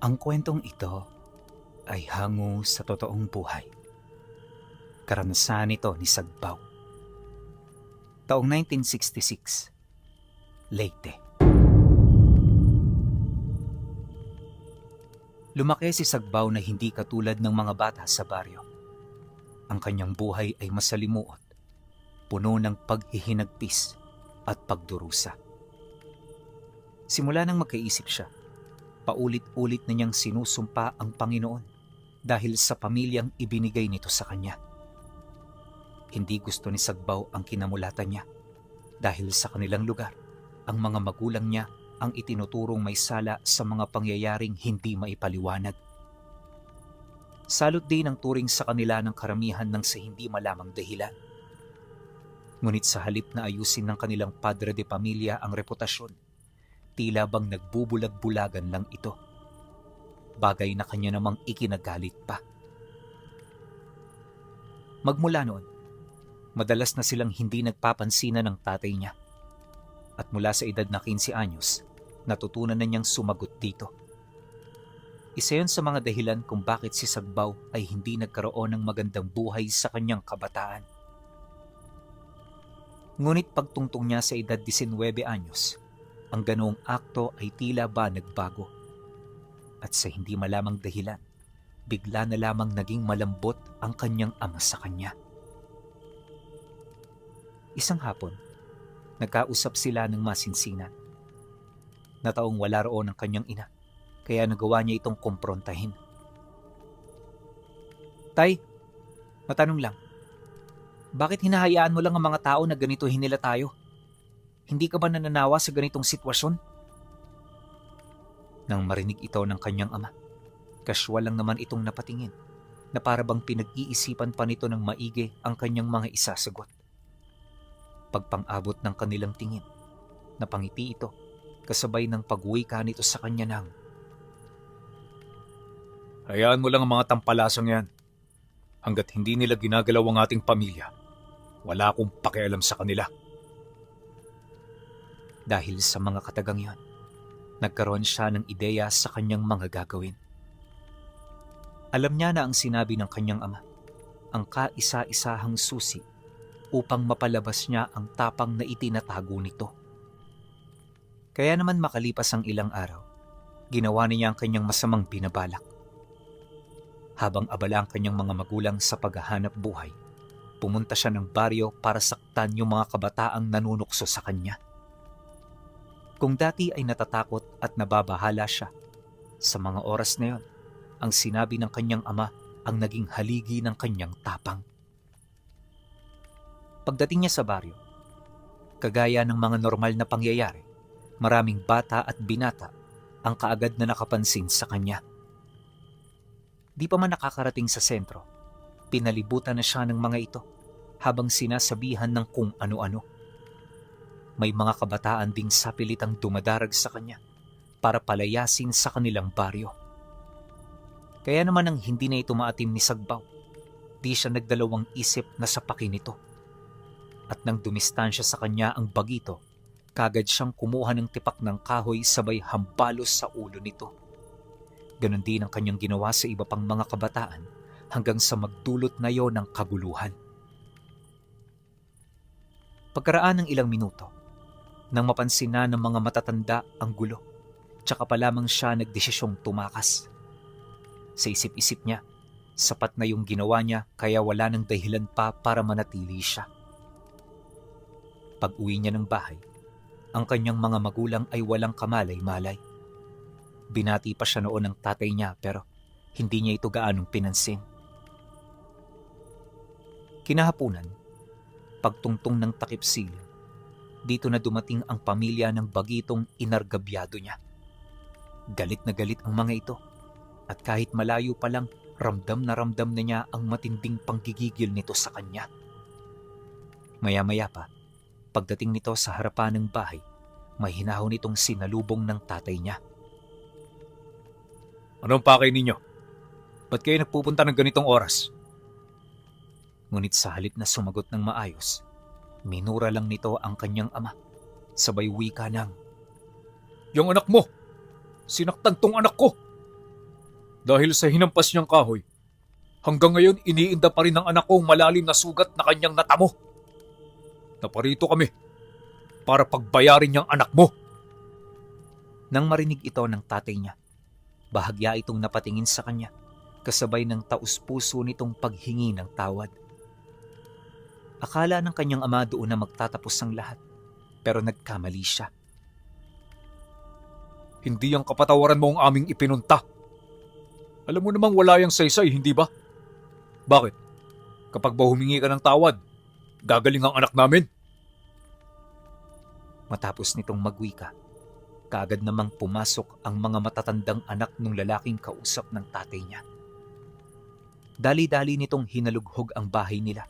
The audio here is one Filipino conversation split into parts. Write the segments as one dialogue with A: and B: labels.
A: Ang kwentong ito ay hango sa totoong buhay. Karanasan ito ni Sagbaw. Taong 1966, Leyte. Lumaki si Sagbaw na hindi katulad ng mga bata sa baryo. Ang kanyang buhay ay masalimuot, puno ng paghihinagpis at pagdurusa. Simula nang magkaisip siya, paulit-ulit na niyang sinusumpa ang Panginoon dahil sa pamilyang ibinigay nito sa kanya. Hindi gusto ni Sagbaw ang kinamulatan niya dahil sa kanilang lugar, ang mga magulang niya ang itinuturong may sala sa mga pangyayaring hindi maipaliwanag. Salot din ang turing sa kanila ng karamihan ng sa hindi malamang dahilan. Ngunit sa halip na ayusin ng kanilang padre de pamilya ang reputasyon, tila bang nagbubulag-bulagan lang ito. Bagay na kanya namang ikinagalit pa. Magmula noon, madalas na silang hindi nagpapansinan ng tatay niya. At mula sa edad na 15 anyos, natutunan na niyang sumagot dito. Isa yun sa mga dahilan kung bakit si Sagbaw ay hindi nagkaroon ng magandang buhay sa kanyang kabataan. Ngunit pagtungtong niya sa edad 19 anyos, ang ganoong akto ay tila ba nagbago. At sa hindi malamang dahilan, bigla na lamang naging malambot ang kanyang ama sa kanya. Isang hapon, nagkausap sila ng masinsinan. Nataong wala roon ang kanyang ina, kaya nagawa niya itong kumprontahin. Tay, matanong lang, bakit hinahayaan mo lang ang mga tao na ganituhin nila tayo? Hindi ka ba nananawa sa ganitong sitwasyon? Nang marinig ito ng kanyang ama, kasyual lang naman itong napatingin na para bang pinag-iisipan pa nito ng maigi ang kanyang mga isasagot. Pagpang-abot ng kanilang tingin, napangiti ito kasabay ng pagwika nito sa kanya ng, hayaan mo lang ang mga tampalasang yan. Hanggat hindi nila ginagalaw ang ating pamilya, wala akong pakialam sa kanila. Dahil sa mga katagang yon, nagkaroon siya ng ideya sa kanyang mga gagawin. Alam niya na ang sinabi ng kanyang ama, ang kaisa-isahang susi upang mapalabas niya ang tapang na itinatago nito. Kaya naman makalipas ang ilang araw, ginawa niya ang kanyang masamang binabalak. Habang abala ang kanyang mga magulang sa paghahanap buhay, pumunta siya ng baryo para saktan yung mga kabataang nanunukso sa kanya. Kung dati ay natatakot at nababahala siya, sa mga oras na yon, ang sinabi ng kanyang ama ang naging haligi ng kanyang tapang. Pagdating niya sa baryo, kagaya ng mga normal na pangyayari, maraming bata at binata ang kaagad na nakapansin sa kanya. Di pa man nakakarating sa sentro, pinalibutan na siya ng mga ito habang sinasabihan ng kung ano-ano. May mga kabataan ding sapilitang dumadarag sa kanya para palayasin sa kanilang baryo. Kaya naman ang hindi na ito maatim ni Sagbaw, di siya nagdalawang isip na sapakin ito. At nang dumistansya sa kanya ang bagito, kagad siyang kumuha ng tipak ng kahoy sabay hambalos sa ulo nito. Ganon din ang kanyang ginawa sa iba pang mga kabataan hanggang sa magdulot na yon ng kaguluhan. Pagkaraan ng ilang minuto, nang mapansin na ng mga matatanda ang gulo, tsaka pa lamang siya nagdesisyong tumakas. Sa isip-isip niya, sapat na yung ginawa niya kaya wala nang dahilan pa para manatili siya. Pag-uwi niya ng bahay, ang kanyang mga magulang ay walang kamalay-malay. Binati pa siya noon ng tatay niya pero hindi niya ito gaanong pinansin. Kinahapunan, pagtungtong ng takip siling, dito na dumating ang pamilya ng bagitong inargabyado niya. Galit na galit ang mga ito at kahit malayo pa lang ramdam na niya ang matinding panggigigil nito sa kanya. Maya-maya pa, pagdating nito sa harapan ng bahay, may hinahon nitong sinalubong ng tatay niya. Anong pakay ninyo? Ba't kayo nagpupunta ng ganitong oras? Ngunit sa halip na sumagot ng maayos, minura lang nito ang kanyang ama, sabay wika ng, yung anak mo! Sinaktan tong anak ko!
B: Dahil sa hinampas niyang kahoy, hanggang ngayon iniinda pa rin ng anak ko ang malalim na sugat na kanyang natamo. Naparito kami para pagbayarin niyang anak mo.
A: Nang marinig ito ng tatay niya, bahagya itong napatingin sa kanya, kasabay ng taus-puso nitong paghingi ng tawad. Akala ng kanyang ama doon na magtatapos ang lahat, pero nagkamali siya.
B: Hindi ang kapatawaran mo ang aming ipinunta. Alam mo namang wala yang saysay, hindi ba? Bakit? Kapag ba humingi ka ng tawad, gagaling ang anak namin?
A: Matapos nitong magwika, kaagad namang pumasok ang mga matatandang anak ng lalaking kausap ng tatay niya. Dali-dali nitong hinalughog ang bahay nila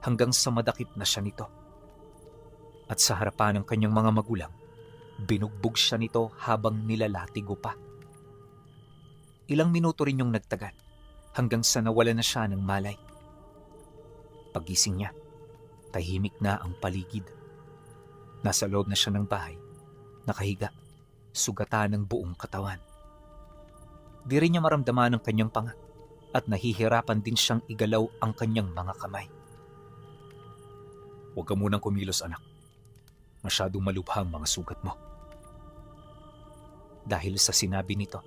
A: hanggang sa madakip na siya nito. At sa harapan ng kanyang mga magulang, binugbog siya nito habang nilalatigo pa. Ilang minuto rin yung nagtagal hanggang sa nawala na siya ng malay. Paggising niya, tahimik na ang paligid. Nasa loob na siya ng bahay, nakahiga, sugatan ng buong katawan. Di rin niya maramdaman ang kanyang panga at nahihirapan din siyang igalaw ang kanyang mga kamay.
B: Huwag ka munang kumilos, anak. Masyadong malubha ang mga sugat mo.
A: Dahil sa sinabi nito,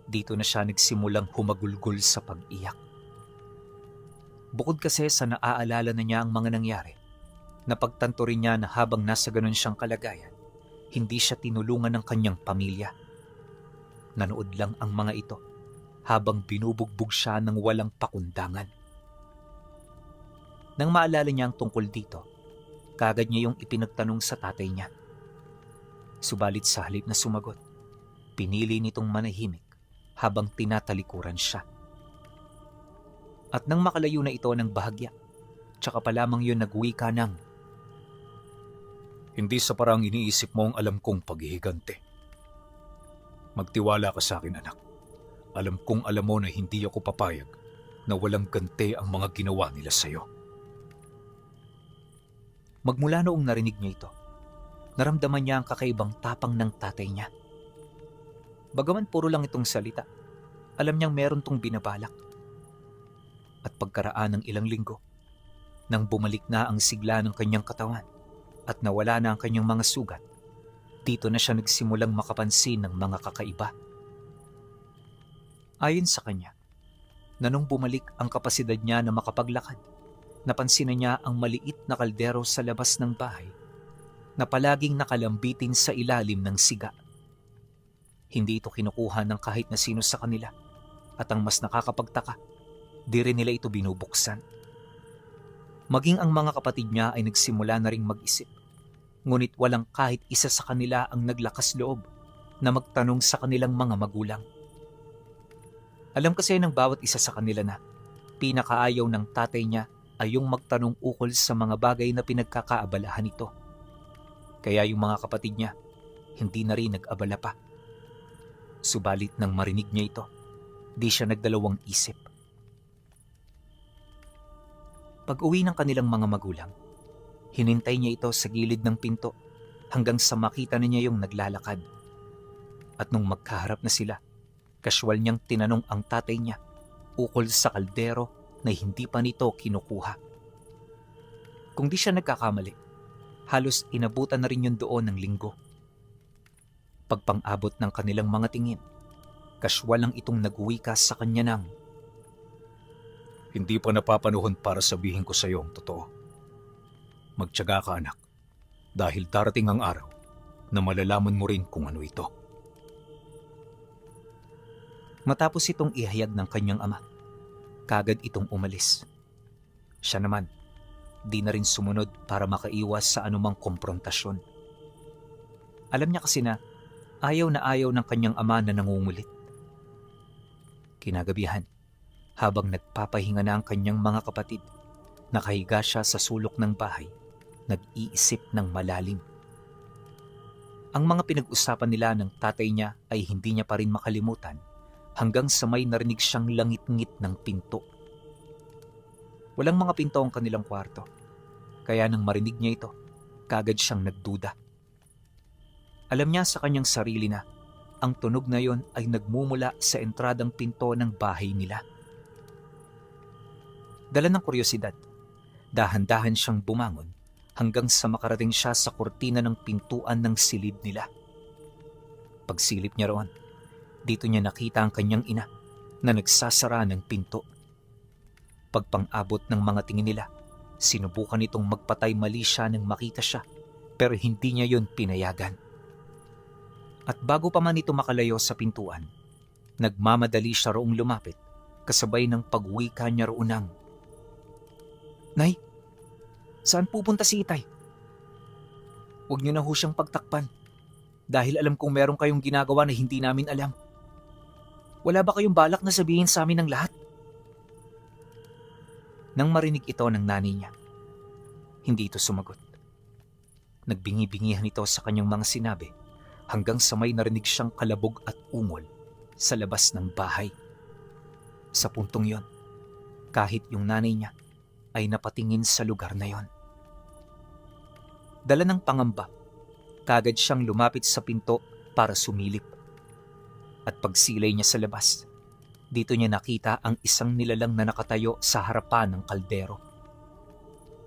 A: dito na siya nagsimulang humagulgol sa pag-iyak. Bukod kasi sa naaalala na niya ang mga nangyari, napagtanto rin niya na habang nasa ganun siyang kalagayan, hindi siya tinulungan ng kanyang pamilya. Nanood lang ang mga ito habang binubugbog siya ng walang pakundangan. Nang maalala niya ang tungkol dito, kaagad niya yung ipinagtanong sa tatay niya. Subalit sa halip na sumagot, pinili nitong manahimik habang tinatalikuran siya. At nang makalayo na ito ng bahagya, tsaka pa lamang yun nagwika ng,
B: Hindi sa parang iniisip mo ang alam kong paghihigante. Magtiwala ka sa akin, anak. Alam kong alam mo na hindi ako papayag na walang gante ang mga ginawa nila sa'yo.
A: Magmula noong narinig niya ito, naramdaman niya ang kakaibang tapang ng tatay niya. Bagaman puro lang itong salita, alam niyang meron tong binabalak. At pagkaraan ng ilang linggo, nang bumalik na ang sigla ng kanyang katawan at nawala na ang kanyang mga sugat, dito na siya nagsimulang makapansin ng mga kakaiba. Ayon sa kanya, na nung bumalik ang kapasidad niya na makapaglakad, napansin na niya ang maliit na kaldero sa labas ng bahay na palaging nakalambitin sa ilalim ng siga. Hindi ito kinukuha ng kahit na sino sa kanila at ang mas nakakapagtaka, di rin nila ito binubuksan. Maging ang mga kapatid niya ay nagsimula na ring mag-isip, ngunit walang kahit isa sa kanila ang naglakas loob na magtanong sa kanilang mga magulang. Alam kasi ng bawat isa sa kanila na pinakaayaw ng tatay niya ay yung magtanong ukol sa mga bagay na pinagkakaabalahan nito. Kaya yung mga kapatid niya, hindi na rin nag-abala pa. Subalit nang marinig niya ito, di siya nagdalawang isip. Pag-uwi ng kanilang mga magulang, hinintay niya ito sa gilid ng pinto hanggang sa makita na niya yung naglalakad. At nung magkaharap na sila, kasyual niyang tinanong ang tatay niya ukol sa kaldero na hindi pa nito kinukuha. Kung di siya nagkakamali, halos inabutan na rin yun doon ng linggo. Pagpang-abot ng kanilang mga tingin, kasyual lang itong nagwika sa kanya ng,
B: Hindi pa napapanahon para sabihin ko sa iyo ang totoo. Magtiyaga ka, anak, dahil darating ang araw na malalaman mo rin kung ano ito.
A: Matapos itong ihayag ng kanyang ama, kagad itong umalis. Siya naman, di na rin sumunod para makaiwas sa anumang komprontasyon. Alam niya kasi na ayaw ng kanyang ama na nangungulit. Kinagabihan, habang nagpapahinga na ang kanyang mga kapatid, nakahiga siya sa sulok ng bahay, nag-iisip ng malalim. Ang mga pinag-usapan nila ng tatay niya ay hindi niya pa rin makalimutan hanggang sa may narinig siyang langit-ngit ng pinto. Walang mga pinto ang kanilang kwarto, kaya nang marinig niya ito, kagad siyang nagduda. Alam niya sa kanyang sarili na ang tunog na yon ay nagmumula sa entradang pinto ng bahay nila. Dala ng kuryosidad, dahan-dahan siyang bumangon hanggang sa makarating siya sa kurtina ng pintuan ng silid nila. Pagsilip niya roon, dito niya nakita ang kanyang ina na nagsasara ng pinto. Pagpang-abot ng mga tingin nila, sinubukan nitong magpatay mali siya nang makita siya, pero hindi niya yon pinayagan. At bago pa man ito makalayo sa pintuan, nagmamadali siya roong lumapit kasabay ng pagwika niya roon ng, "Nay, saan pupunta si Itay? Huwag niyo na ho siyang pagtakpan dahil alam kong meron kayong ginagawa na hindi namin alam. Wala ba kayong balak na sabihin sa amin ng lahat?" Nang marinig ito ng nanay niya, hindi ito sumagot. Nagbingi-bingihan ito sa kanyang mga sinabi hanggang sa may narinig siyang kalabog at ungol sa labas ng bahay. Sa puntong yon, kahit yung nanay niya ay napatingin sa lugar na yon. Dala ng pangamba, kagad siyang lumapit sa pinto para sumilip. At pagsilay niya sa labas, dito niya nakita ang isang nilalang na nakatayo sa harapan ng kaldero.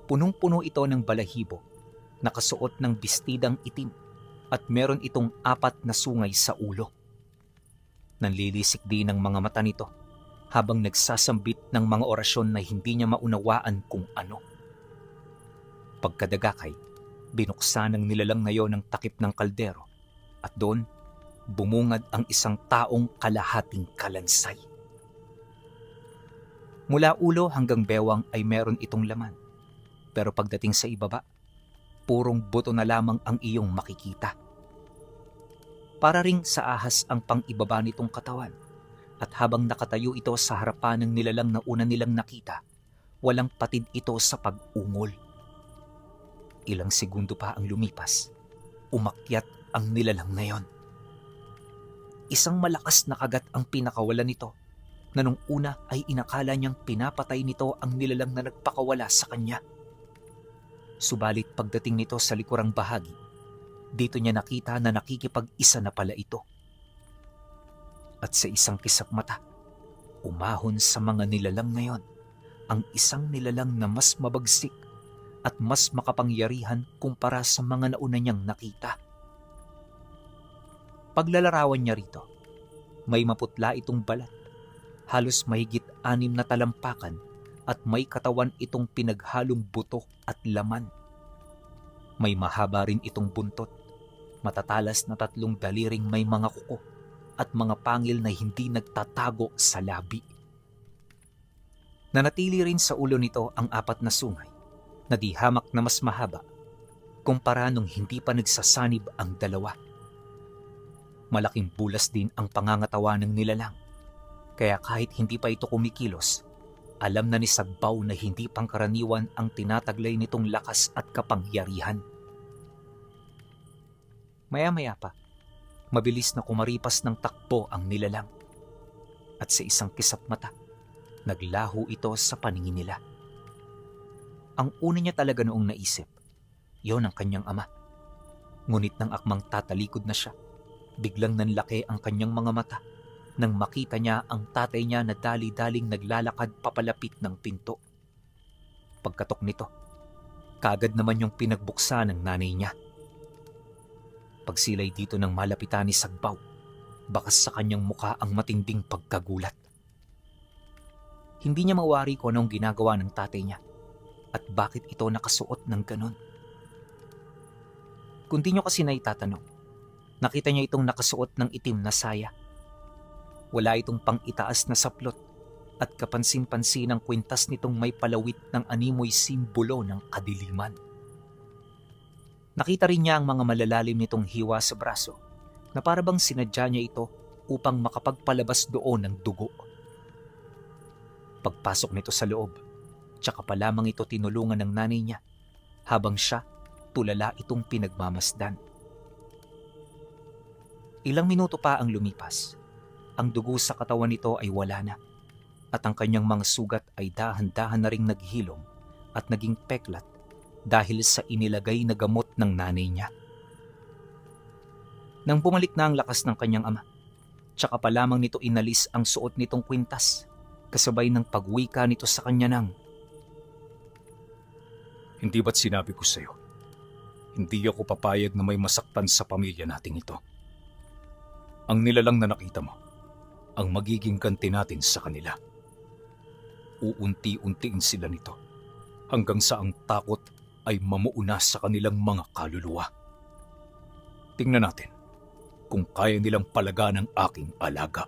A: Punong-puno ito ng balahibo, nakasuot ng bestidang itim at meron itong 4 na sungay sa ulo. Nanlilisik din ang mga mata nito habang nagsasambit ng mga orasyon na hindi niya maunawaan kung ano. Pagkadagakay, binuksan ng nilalang na yon ang takip ng kaldero at doon bumungad ang isang taong kalahating kalansay. Mula ulo hanggang bewang ay meron itong laman, pero pagdating sa ibaba, purong buto na lamang ang iyong makikita. Para ring sa ahas ang pang-ibaba nitong katawan, at habang nakatayo ito sa harapan ng nilalang na una nilang nakita, walang patid ito sa pag-ungol. Ilang segundo pa ang lumipas, umakyat ang nilalang na yon. Isang malakas na kagat ang pinakawalan nito, na nung una ay inakala niyang pinapatay nito ang nilalang na nagpakawala sa kanya. Subalit pagdating nito sa likurang bahagi, dito niya nakita na nakikipag-isa na pala ito. At sa isang kisap mata, umahon sa mga nilalang na yon ang isang nilalang na mas mabagsik at mas makapangyarihan kumpara sa mga nauna niyang nakita. Paglalarawan niya rito, may maputla itong balat, halos mahigit 6 na talampakan at may katawan itong pinaghalong buto at laman. May mahaba rin itong buntot, matatalas na 3 daliring may mga kuko at mga pangil na hindi nagtatago sa labi. Nanatili rin sa ulo nito ang 4 na sungay na di hamak na mas mahaba kumpara nung hindi pa nagsasanib ang 2. Malaking bulas din ang pangangatawan ng nilalang, kaya kahit hindi pa ito kumikilos, alam na ni Sagbaw na hindi pangkaraniwan ang tinataglay nitong lakas at kapangyarihan. Maya-maya pa, mabilis na kumaripas ng takbo ang nilalang. At sa isang kisap mata, naglaho ito sa paningin nila. Ang una niya talaga noong naisip, yon ang kanyang ama. Ngunit nang akmang tatalikod na siya, biglang nanlaki ang kanyang mga mata nang makita niya ang tatay niya na dali-daling naglalakad papalapit ng pinto. Pagkatok nito, kaagad naman yung pinagbuksan ng nanay niya. Pagsilay dito ng malapitan ni Sagbaw, bakas sa kanyang muka ang matinding pagkagulat. Hindi niya mawari kung anong ginagawa ng tatay niya at bakit ito nakasuot ng ganon. Kung di niyo kasi naitatanong, nakita niya itong nakasuot ng itim na saya. Wala itong pang-itaas na saplot at kapansin-pansin ang kwintas nitong may palawit ng animoy simbolo ng kadiliman. Nakita rin niya ang mga malalalim nitong hiwa sa braso na parabang sinadya niya ito upang makapagpalabas doon ng dugo. Pagpasok nito sa loob, tsaka pa lamang ito tinulungan ng nanay niya habang siya tulala itong pinagmamasdan. Ilang minuto pa ang lumipas. Ang dugo sa katawan nito ay wala na at ang kanyang mga sugat ay dahan-dahan na ring naghilom at naging peklat dahil sa inilagay na gamot ng nanay niya. Nang bumalik na ang lakas ng kanyang ama, tsaka pa lamang nito inalis ang suot nitong kwintas, kasabay ng pagwika nito sa kanya ng,
B: Hindi ba't sinabi ko sa'yo, hindi ako papayag na may masaktan sa pamilya nating ito. Ang nilalang na nakita mo, ang magiging ganti natin sa kanila. Uunti-untiin sila nito hanggang sa ang takot ay mamuuna sa kanilang mga kaluluwa. Tingnan natin kung kaya nilang palagan ang aking alaga.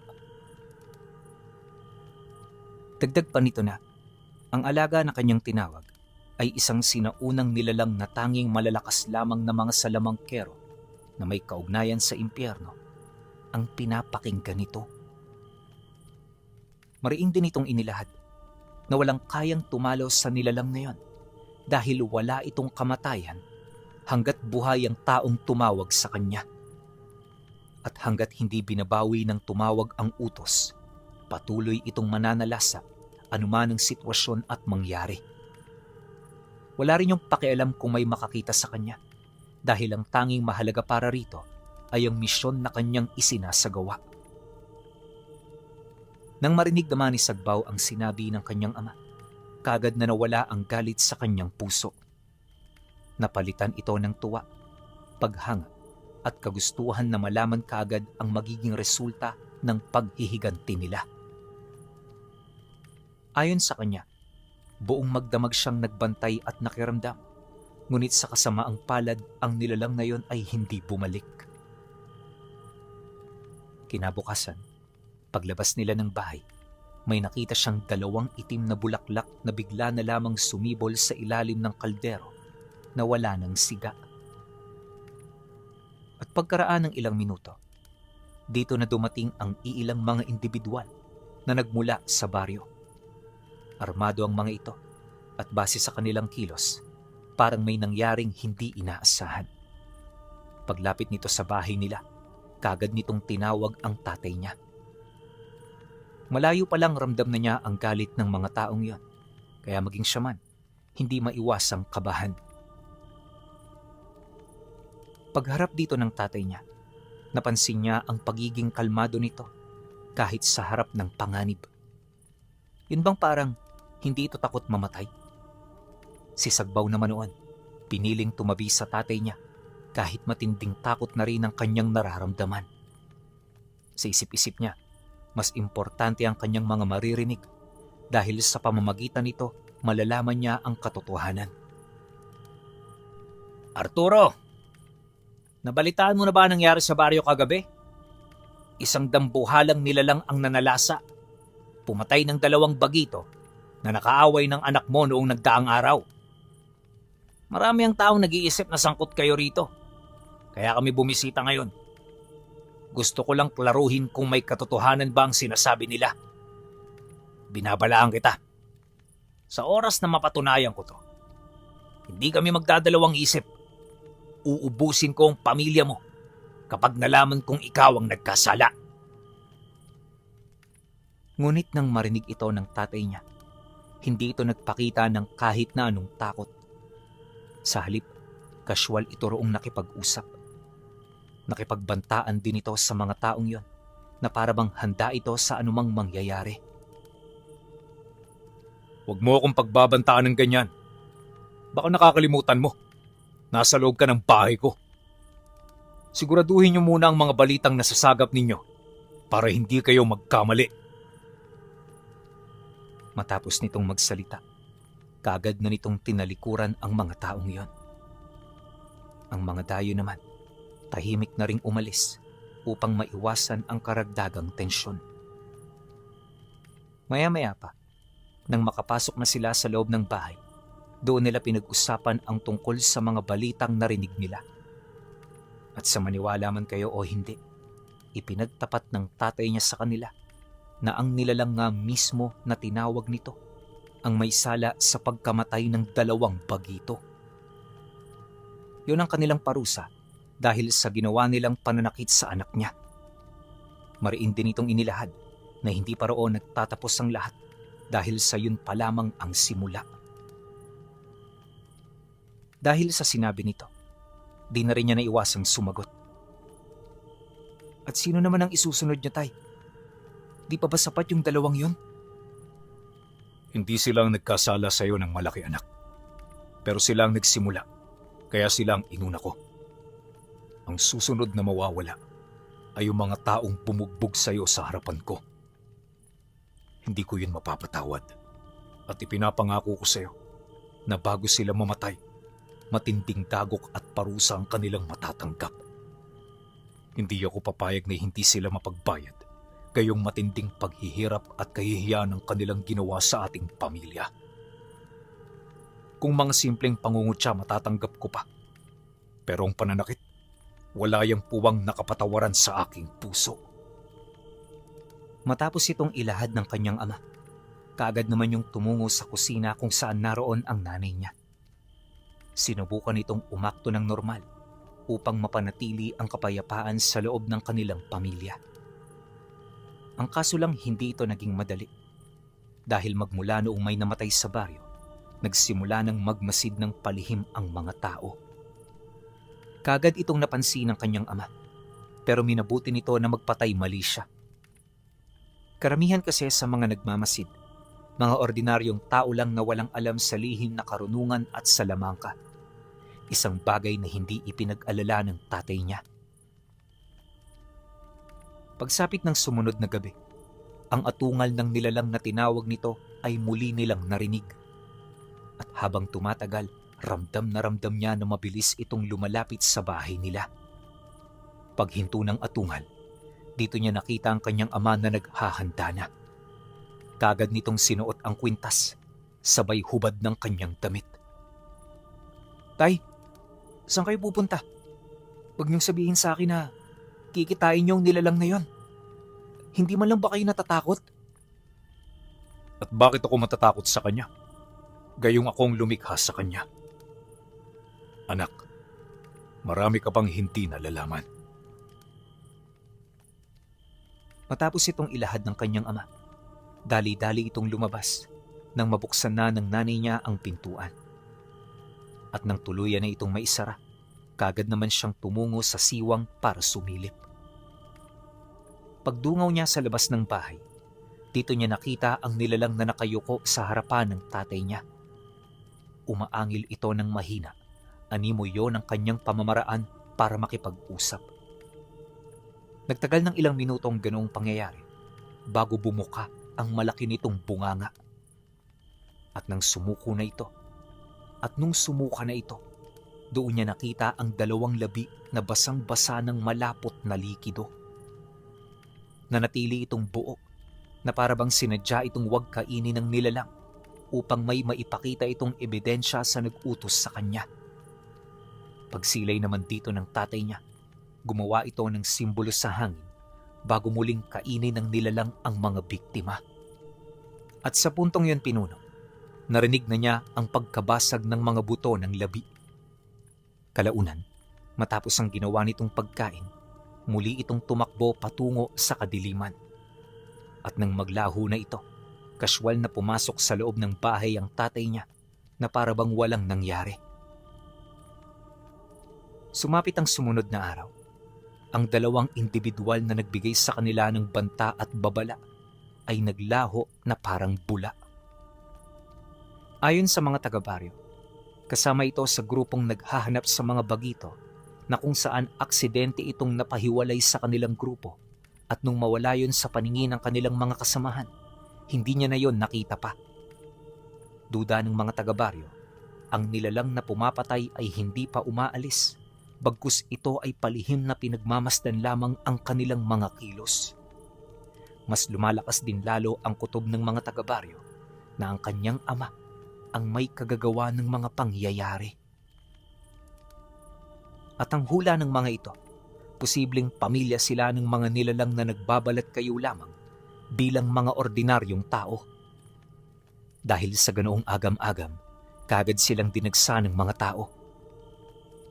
A: dagdag pa nito na, ang alaga na kanyang tinawag ay isang sinaunang nilalang na tanging malalakas lamang na mga salamangkero na may kaugnayan sa impyerno ang pinapakinggan nito. Mariing din itong inilahad na walang kayang tumalo sa nilalang na yon dahil wala itong kamatayan hanggat buhay ang taong tumawag sa kanya. At hanggat hindi binabawi ng tumawag ang utos, patuloy itong mananalasa anuman ang sitwasyon at mangyari. Wala rin yung pakialam kung may makakita sa kanya dahil ang tanging mahalaga para rito ay ang misyon na kanyang isinasagawa. Nang marinig naman ni Sagbaw ang sinabi ng kanyang ama, kaagad na nawala ang galit sa kanyang puso. Napalitan ito ng tuwa, paghanga at kagustuhan na malaman kaagad ang magiging resulta ng paghihiganti nila. Ayon sa kanya, buong magdamag siyang nagbantay at nakiramdam, ngunit sa kasamaang palad ang nilalang na yon ay hindi bumalik. Kinabukasan, paglabas nila ng bahay, may nakita siyang 2 itim na bulaklak na bigla na lamang sumibol sa ilalim ng kaldero na wala ng siga. At pagkaraan ng ilang minuto, dito na dumating ang iilang mga individual na nagmula sa baryo. Armado ang mga ito at base sa kanilang kilos, parang may nangyaring hindi inaasahan. Paglapit nito sa bahay nila, kagad nitong tinawag ang tatay niya. Malayo pa lang ramdam na niya ang galit ng mga taong yon, kaya maging siya man, hindi maiwasang kabahan. Pagharap dito ng tatay niya, napansin niya ang pagiging kalmado nito kahit sa harap ng panganib. Yun bang parang hindi ito takot mamatay? Si Sagbaw naman noon, piniling tumabi sa tatay niya kahit matinding takot na rin ang kanyang nararamdaman. Sa isip-isip niya, mas importante ang kanyang mga maririnig dahil sa pamamagitan nito malalaman niya ang katotohanan. Arturo! Nabalitaan mo na ba ang nangyari sa baryo kagabi? Isang dambuhalang nilalang ang nanalasa. Pumatay ng 2 bagito na nakaaway ng anak mo noong nagdaang araw. Marami ang taong nag-iisip na sangkot kayo rito. Kaya kami bumisita ngayon. Gusto ko lang klaruhin kung may katotohanan ba ang sinasabi nila. Binabalaan kita. Sa oras na mapatunayan ko to, hindi kami magdadalawang isip. Uubusin ko ang pamilya mo kapag nalaman kong ikaw ang nagkasala. Ngunit nang marinig ito ng tatay niya, hindi ito nagpakita ng kahit na anong takot. Sa halip, kasyual ito roong nakipag-usap. Nakipagbantaan din ito sa mga taong yon na parabang handa ito sa anumang mangyayari.
B: Huwag mo akong pagbabantaan ng ganyan. Baka nakakalimutan mo. Nasa loob ka ng bahay ko. Siguraduhin niyo muna ang mga balitang nasasagap ninyo para hindi kayo magkamali.
A: Matapos nitong magsalita, kaagad na nitong tinalikuran ang mga taong yon. Ang mga dayo naman, tahimik na ring umalis upang maiwasan ang karagdagang tensyon. Maya-maya pa, nang makapasok na sila sa loob ng bahay, doon nila pinag-usapan ang tungkol sa mga balitang narinig nila. At sa maniwala man kayo o hindi, ipinagtapat ng tatay niya sa kanila na ang nilalang nga mismo na tinawag nito ang may sala sa pagkamatay ng 2 bagito. Yun ang kanilang parusa dahil sa ginawa nilang pananakit sa anak niya. Mariin din itong inilahad na hindi pa roon nagtatapos ang lahat dahil sa yun pa lamang ang simula. Dahil sa sinabi nito, di na rin niya naiwasang sumagot. At sino naman ang isusunod niyo, Tay? Di pa ba sapat yung dalawang yun?
B: Hindi silang nagkasala sa iyo ng malaki, anak. Pero silang nagsimula, kaya silang inuna ko. Ang susunod na mawawala ay yung mga taong bumugbog sa iyo sa harapan ko. Hindi ko yun mapapatawad. At ipinapangako ko sa iyo na bago sila mamatay, matinding dagok at parusa ang kanilang matatanggap. Hindi ako papayag na hindi sila mapagbayad gayong matinding paghihirap at kahihiyan ng kanilang ginawa sa ating pamilya. Kung mga simpleng pangungutya matatanggap ko pa, pero ang pananakit, wala yang puwang nakapatawaran sa aking puso.
A: Matapos itong ilahad ng kanyang ama, kaagad naman yung tumungo sa kusina kung saan naroon ang nanay niya. Sinubukan itong umakto ng normal upang mapanatili ang kapayapaan sa loob ng kanilang pamilya. Ang kaso lang hindi ito naging madali. Dahil magmula noong may namatay sa baryo, nagsimula ng magmasid ng palihim ang mga tao. Kagad itong napansin ng kanyang ama, pero minabuti nito na magpatay mali siya. Karamihan kasi sa mga nagmamasid, mga ordinaryong tao lang na walang alam sa lihim na karunungan at salamangka. Isang bagay na hindi ipinag-alala ng tatay niya. Pagsapit ng sumunod na gabi, ang atungal ng nilalang na tinawag nito ay muli nilang narinig. At habang tumatagal, ramdam na ramdam niya na mabilis itong lumalapit sa bahay nila. Paghinto ng atungal, dito niya nakita ang kanyang ama na naghahanda na. Kagad nitong sinuot ang kwintas, sabay hubad ng kanyang damit. Tay, saan kayo pupunta? Huwag niyong sabihin sa akin na kikitain niyo ang nilalang na yon. Hindi man lang ba kayo natatakot?
B: At bakit ako matatakot sa kanya? Gayong akong lumikha sa kanya. Anak, marami ka pang hindi nalalaman.
A: Matapos itong ilahad ng kanyang ama, dali-dali itong lumabas nang mabuksan na ng nanay niya ang pintuan. At nang tuluyan na itong maisara, kagad naman siyang tumungo sa siwang para sumilip. Pagdungaw niya sa labas ng bahay, dito niya nakita ang nilalang na nakayuko sa harapan ng tatay niya. Umaangil ito ng mahina, animo yon ang kanyang pamamaraan para makipag-usap. Nagtagal ng ilang minutong ganoong pangyayari bago bumuka ang malaki nitong bunganga. At nang sumuko na ito, at nung sumuka na ito, doon niya nakita ang dalawang labi na basang-basa ng malapot na likido. Nanatili itong buo na parabang sinadya itong huwag kainin ng nilalang upang may maipakita itong ebidensya sa nag-utos sa kanya. Pagsilay naman dito ng tatay niya, gumawa ito ng simbolo sa hangin bago muling kainin ng nilalang ang mga biktima. At sa puntong yon pinuno, narinig na niya ang pagkabasag ng mga buto ng labi. Kalaunan, matapos ang ginawa nitong pagkain, muli itong tumakbo patungo sa kadiliman. At nang maglaho na ito, kaswal na pumasok sa loob ng bahay ang tatay niya na parabang walang nangyari. Sumapit ang sumunod na araw. Ang dalawang individual na nagbigay sa kanila ng banta at babala ay naglaho na parang bula. Ayon sa mga taga-baryo, kasama ito sa grupong naghahanap sa mga bagito na kung saan aksidente itong napahiwalay sa kanilang grupo at nung mawala yon sa paningin ng kanilang mga kasamahan, hindi niya na yon nakita pa. Duda ng mga taga-baryo, ang nilalang na pumapatay ay hindi pa umaalis, bagkus ito ay palihim na pinagmamasdan lamang ang kanilang mga kilos. Mas lumalakas din lalo ang kutob ng mga taga-baryo na ang kanyang ama ang may kagagawa ng mga pangyayari. At ang hula ng mga ito, posibleng pamilya sila ng mga nilalang na nagbabalat kayo lamang bilang mga ordinaryong tao. Dahil sa ganoong agam-agam, kagad silang dinagsa ng mga tao.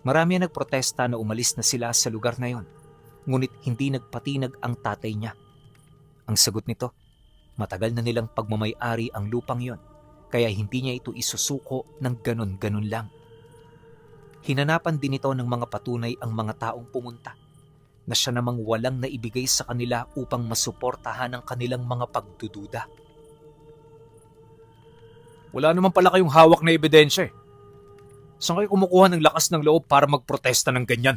A: Marami ang nagprotesta na umalis na sila sa lugar na yon, ngunit hindi nagpatinag ang tatay niya. Ang sagot nito, matagal na nilang pagmamay-ari ang lupang yon, kaya hindi niya ito isusuko ng ganon-ganon lang. Hinanapan din ito ng mga patunay ang mga taong pumunta, na siya namang walang naibigay sa kanila upang masuportahan ang kanilang mga pagdududa.
B: Wala naman pala kayong hawak na ebidensya eh. Saan kayo kumukuha ng lakas ng loob para magprotesta ng ganyan?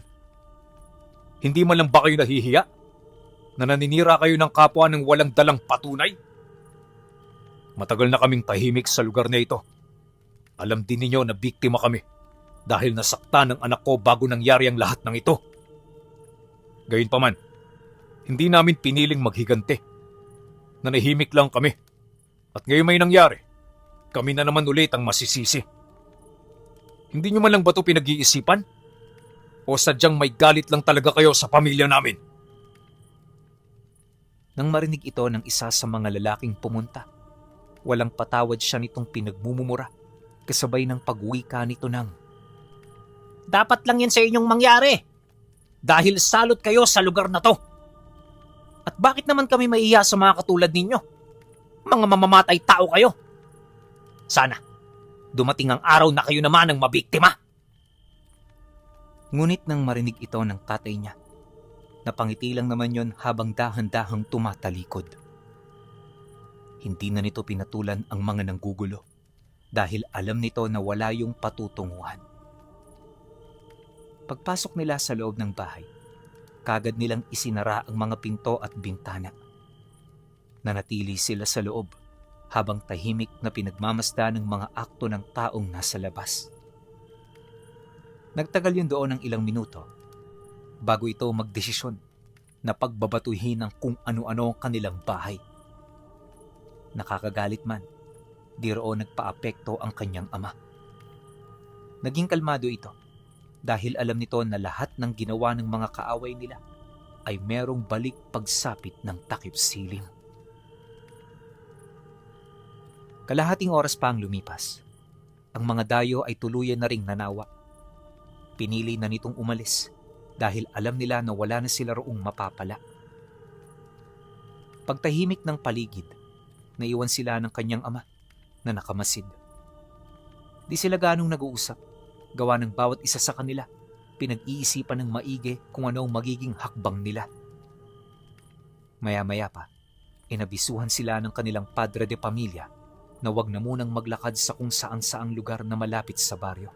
B: Hindi man lang ba kayo nahihiya? Na naninira kayo ng kapwa ng walang dalang patunay? Matagal na kaming tahimik sa lugar na ito. Alam din ninyo na biktima kami dahil nasaktan ng anak ko bago nangyari ang lahat ng ito. Gayunpaman, hindi namin piniling maghigante. Nanahimik lang kami. At ngayon may nangyari, kami na naman ulit ang masisisi. Hindi nyo man lang ba ito pinag-iisipan? O sadyang may galit lang talaga kayo sa pamilya namin?
A: Nang marinig ito ng isa sa mga lalaking pumunta, walang patawad siya nitong pinagmumura kasabay ng pagwika nito ng, "Dapat lang yan sa inyong mangyari dahil salot kayo sa lugar na to. At bakit naman kami maiiya sa mga katulad ninyo? Mga mamamatay tao kayo. Sana dumating ang araw na kayo naman ang mabiktima." Ngunit nang marinig ito ng tatay niya, napangiti lang naman yon habang dahan-dahang tumatalikod. Hindi na nito pinatulan ang mga nanggugulo dahil alam nito na wala yung patutunguhan. Pagpasok nila sa loob ng bahay, kagad nilang isinara ang mga pinto at bintana. Nanatili sila sa loob habang tahimik na pinagmamasdan ng mga akto ng taong nasa labas. Nagtagal yun doon ng ilang minuto bago ito magdesisyon na pagbabatuhin ng kung ano-ano ang kanilang bahay. Nakakagalit man, di roon nagpaapekto ang kanyang ama. Naging kalmado ito dahil alam nito na lahat ng ginawa ng mga kaaway nila ay merong balik pagsapit ng takip silim. Kalahating oras pa ang lumipas. Ang mga dayo ay tuluyan na ring nanawa. Pinili na nitong umalis dahil alam nila na wala na sila roong mapapala. Pagtahimik ng paligid, naiwan sila ng kanyang ama na nakamasid. Di sila ganong nag-uusap, gawa ng bawat isa sa kanila, pinag-iisipan ng maigi kung ano ang magiging hakbang nila. Maya-maya pa, inabisuhan sila ng kanilang padre de pamilya na wag na munang maglakad sa kung saan-saang lugar na malapit sa baryo.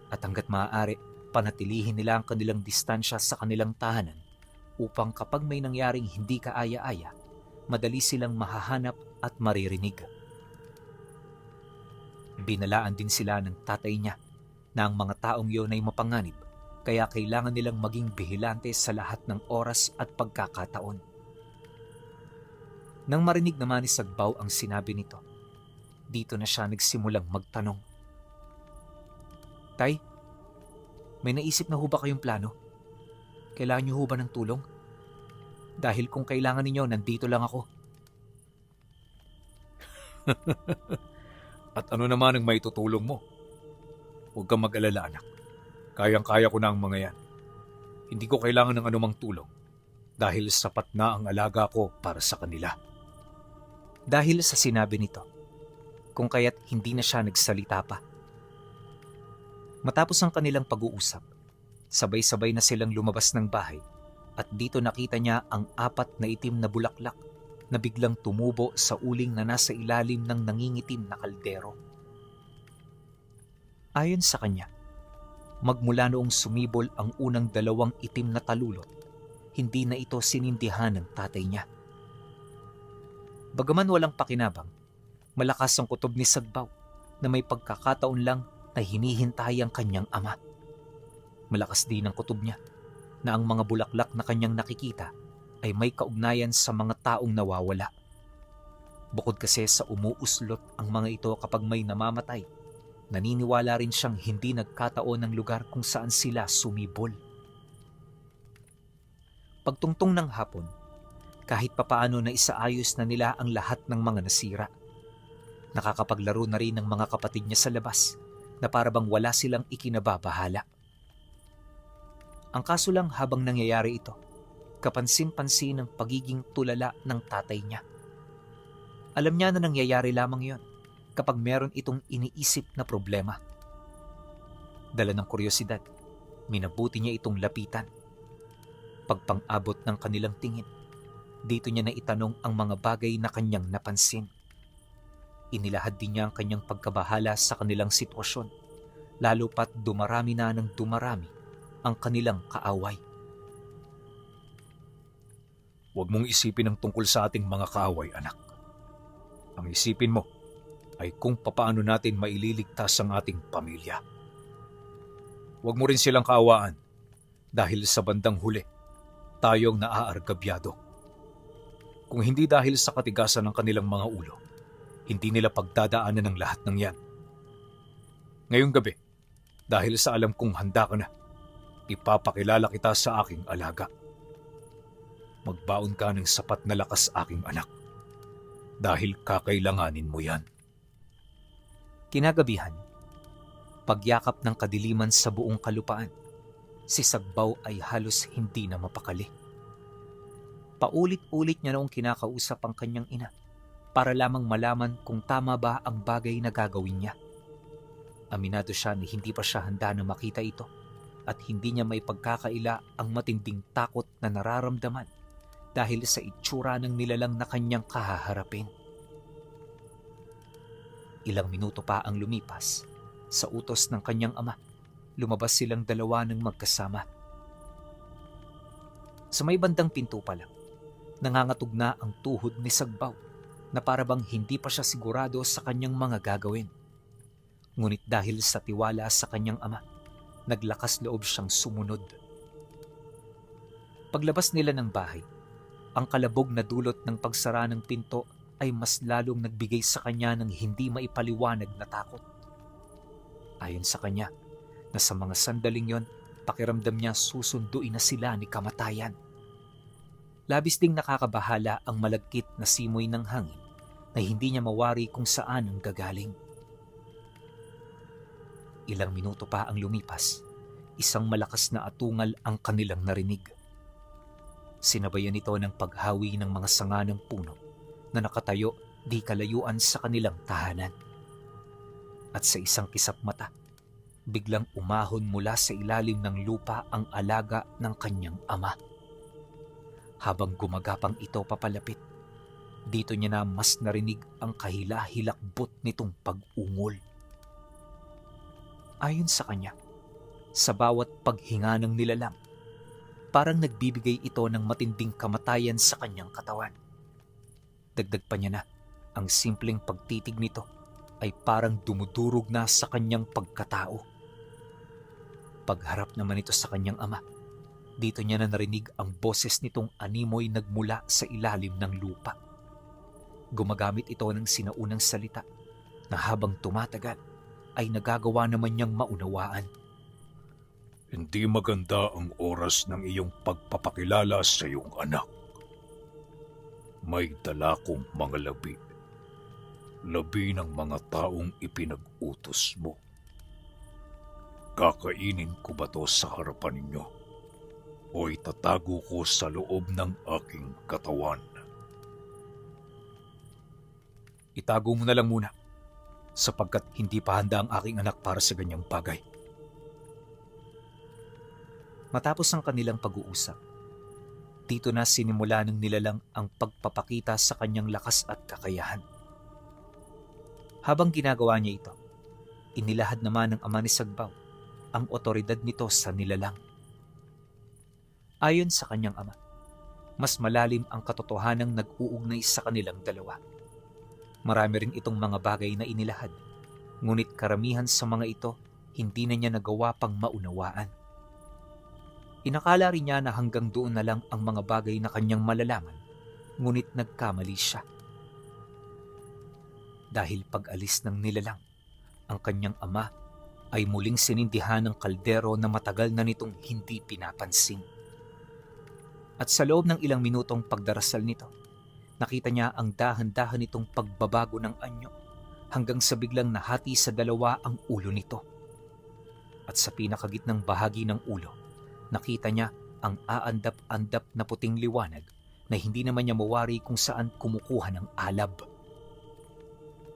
A: At hanggat maaari, panatilihin nila ang kanilang distansya sa kanilang tahanan upang kapag may nangyaring hindi kaaya-aya, madali silang mahahanap at maririnig. Binalaan din sila ng tatay niya na ang mga taong yun ay mapanganib, kaya kailangan nilang maging bihilante sa lahat ng oras at pagkakataon. Nang marinig naman ni Sagbaw ang sinabi nito, dito na siya nagsimulang magtanong, "Tay, may naisip na ho ba kayong plano? Kailangan niyo ho ba ng tulong? Dahil kung kailangan ninyo, nandito lang ako."
B: At ano naman ang maitutulong mo? Huwag kang mag-alala, anak. Kayang-kaya ko na ang mga yan. Hindi ko kailangan ng anumang tulong dahil sapat na ang alaga ko para sa kanila.
A: Dahil sa sinabi nito, kung kaya't hindi na siya nagsalita pa. Matapos ang kanilang pag-uusap, sabay-sabay na silang lumabas ng bahay at dito nakita niya ang 4 na itim na bulaklak na biglang tumubo sa uling na nasa ilalim ng nangingitim na kaldero. Ayon sa kanya, magmula noong sumibol ang unang 2 itim na talulot, hindi na ito sinindihan ng tatay niya. Bagaman walang pakinabang, malakas ang kutob ni Sagbaw na may pagkakataon lang na hinihintay ang kanyang ama. Malakas din ang kutob niya na ang mga bulaklak na kanyang nakikita ay may kaugnayan sa mga taong nawawala. Bukod kasi sa umuuslot ang mga ito kapag may namamatay, naniniwala rin siyang hindi nagkataon ng lugar kung saan sila sumibol. Pagtungtong ng hapon, kahit papaano na isaayos na nila ang lahat ng mga nasira. Nakakapaglaro na rin ng mga kapatid niya sa labas na parabang wala silang ikinababahala. Ang kaso lang habang nangyayari ito, kapansin-pansin ang pagiging tulala ng tatay niya. Alam niya na nangyayari lamang yon kapag meron itong iniisip na problema. Dala ng kuryosidad, minabuti niya itong lapitan. Pagpang-abot ng kanilang tingin, dito niya naitanong ang mga bagay na kanyang napansin. Inilahad din niya ang kanyang pagkabahala sa kanilang sitwasyon, lalo pat dumarami na ng dumarami ang kanilang kaaway.
B: Huwag mong isipin ang tungkol sa ating mga kaaway, anak. Ang isipin mo ay kung papaano natin maililigtas ang ating pamilya. Huwag mo rin silang kaawaan dahil sa bandang huli, tayong naaargabyado. Kung hindi dahil sa katigasan ng kanilang mga ulo, hindi nila pagdadaanan ng lahat ng yan. Ngayong gabi, dahil sa alam kong handa ka na, ipapakilala kita sa aking alaga. Magbaon ka ng sapat na lakas, aking anak, dahil kakailanganin mo yan.
A: Kinagabihan, pagyakap ng kadiliman sa buong kalupaan, si Sagbaw ay halos hindi na mapakali. Paulit-ulit niya noong kinakausap ang kanyang ina para lamang malaman kung tama ba ang bagay na gagawin niya. Aminado siya na hindi pa siya handa na makita ito at hindi niya may pagkakaila ang matinding takot na nararamdaman dahil sa itsura ng nilalang na kanyang kahaharapin. Ilang minuto pa ang lumipas. Sa utos ng kanyang ama, lumabas silang dalawa ng magkasama. Sa may bandang pinto pa lang, nangangatog na ang tuhod ni Sagbaw na parabang hindi pa siya sigurado sa kanyang mga gagawin. Ngunit dahil sa tiwala sa kanyang ama, naglakas loob siyang sumunod. Paglabas nila ng bahay, ang kalabog na dulot ng pagsara ng pinto ay mas lalong nagbigay sa kanya ng hindi maipaliwanag na takot. Ayon sa kanya, na sa mga sandaling yon, pakiramdam niya susunduin na sila ni kamatayan. Labis ding nakakabahala ang malagkit na simoy ng hangin na hindi niya mawari kung saan ang gagaling. Ilang minuto pa ang lumipas, isang malakas na atungal ang kanilang narinig. Sinabayan ito ng paghawi ng mga sanga ng puno na nakatayo di kalayuan sa kanilang tahanan. At sa isang kisap mata, biglang umahon mula sa ilalim ng lupa ang alaga ng kanyang ama. Habang gumagapang ito papalapit, dito niya na mas narinig ang kahila-hilakbot nitong pag-ungol. Ayon sa kanya, sa bawat paghinga ng nilalang, parang nagbibigay ito ng matinding kamatayan sa kanyang katawan. Dagdag pa niya na, ang simpleng pagtitig nito ay parang dumudurog na sa kanyang pagkatao. Pagharap naman ito sa kanyang ama, dito niya na narinig ang boses nitong animoy nagmula sa ilalim ng lupa. Gumagamit ito ng sinaunang salita na habang tumatagal ay nagagawa naman niyang maunawaan.
B: Hindi maganda ang oras ng iyong pagpapakilala sa iyong anak. May dala kong mga labi. Labi ng mga taong ipinag-utos mo. Kakainin ko ba to sa harapan ninyo? O itatago ko sa loob ng aking katawan? Itago mo na lang muna, sapagkat hindi pa handa ang aking anak para sa ganyang bagay.
A: Matapos ang kanilang pag-uusap, dito na sinimula ng nilalang ang pagpapakita sa kanyang lakas at kakayahan. Habang ginagawa niya ito, inilahad naman ng ama ni Sagbaw ang otoridad nito sa nilalang. Ayon sa kanyang ama, mas malalim ang katotohanang nag-uugnay sa kanilang dalawa. Marami rin itong mga bagay na inilahad, ngunit karamihan sa mga ito hindi na niya nagawa pang maunawaan. Inakala rin niya na hanggang doon na lang ang mga bagay na kanyang malalaman, ngunit nagkamali siya. Dahil pag-alis ng nilalang, ang kanyang ama ay muling sinindihan ng kaldero na matagal na nitong hindi pinapansin. At sa loob ng ilang minutong pagdarasal nito, nakita niya ang dahan-dahan nitong pagbabago ng anyo hanggang sa biglang nahati sa dalawa ang ulo nito. At sa pinakagitnang bahagi ng ulo, nakita niya ang aandap-andap na puting liwanag na hindi naman niya mawari kung saan kumukuha ng alab.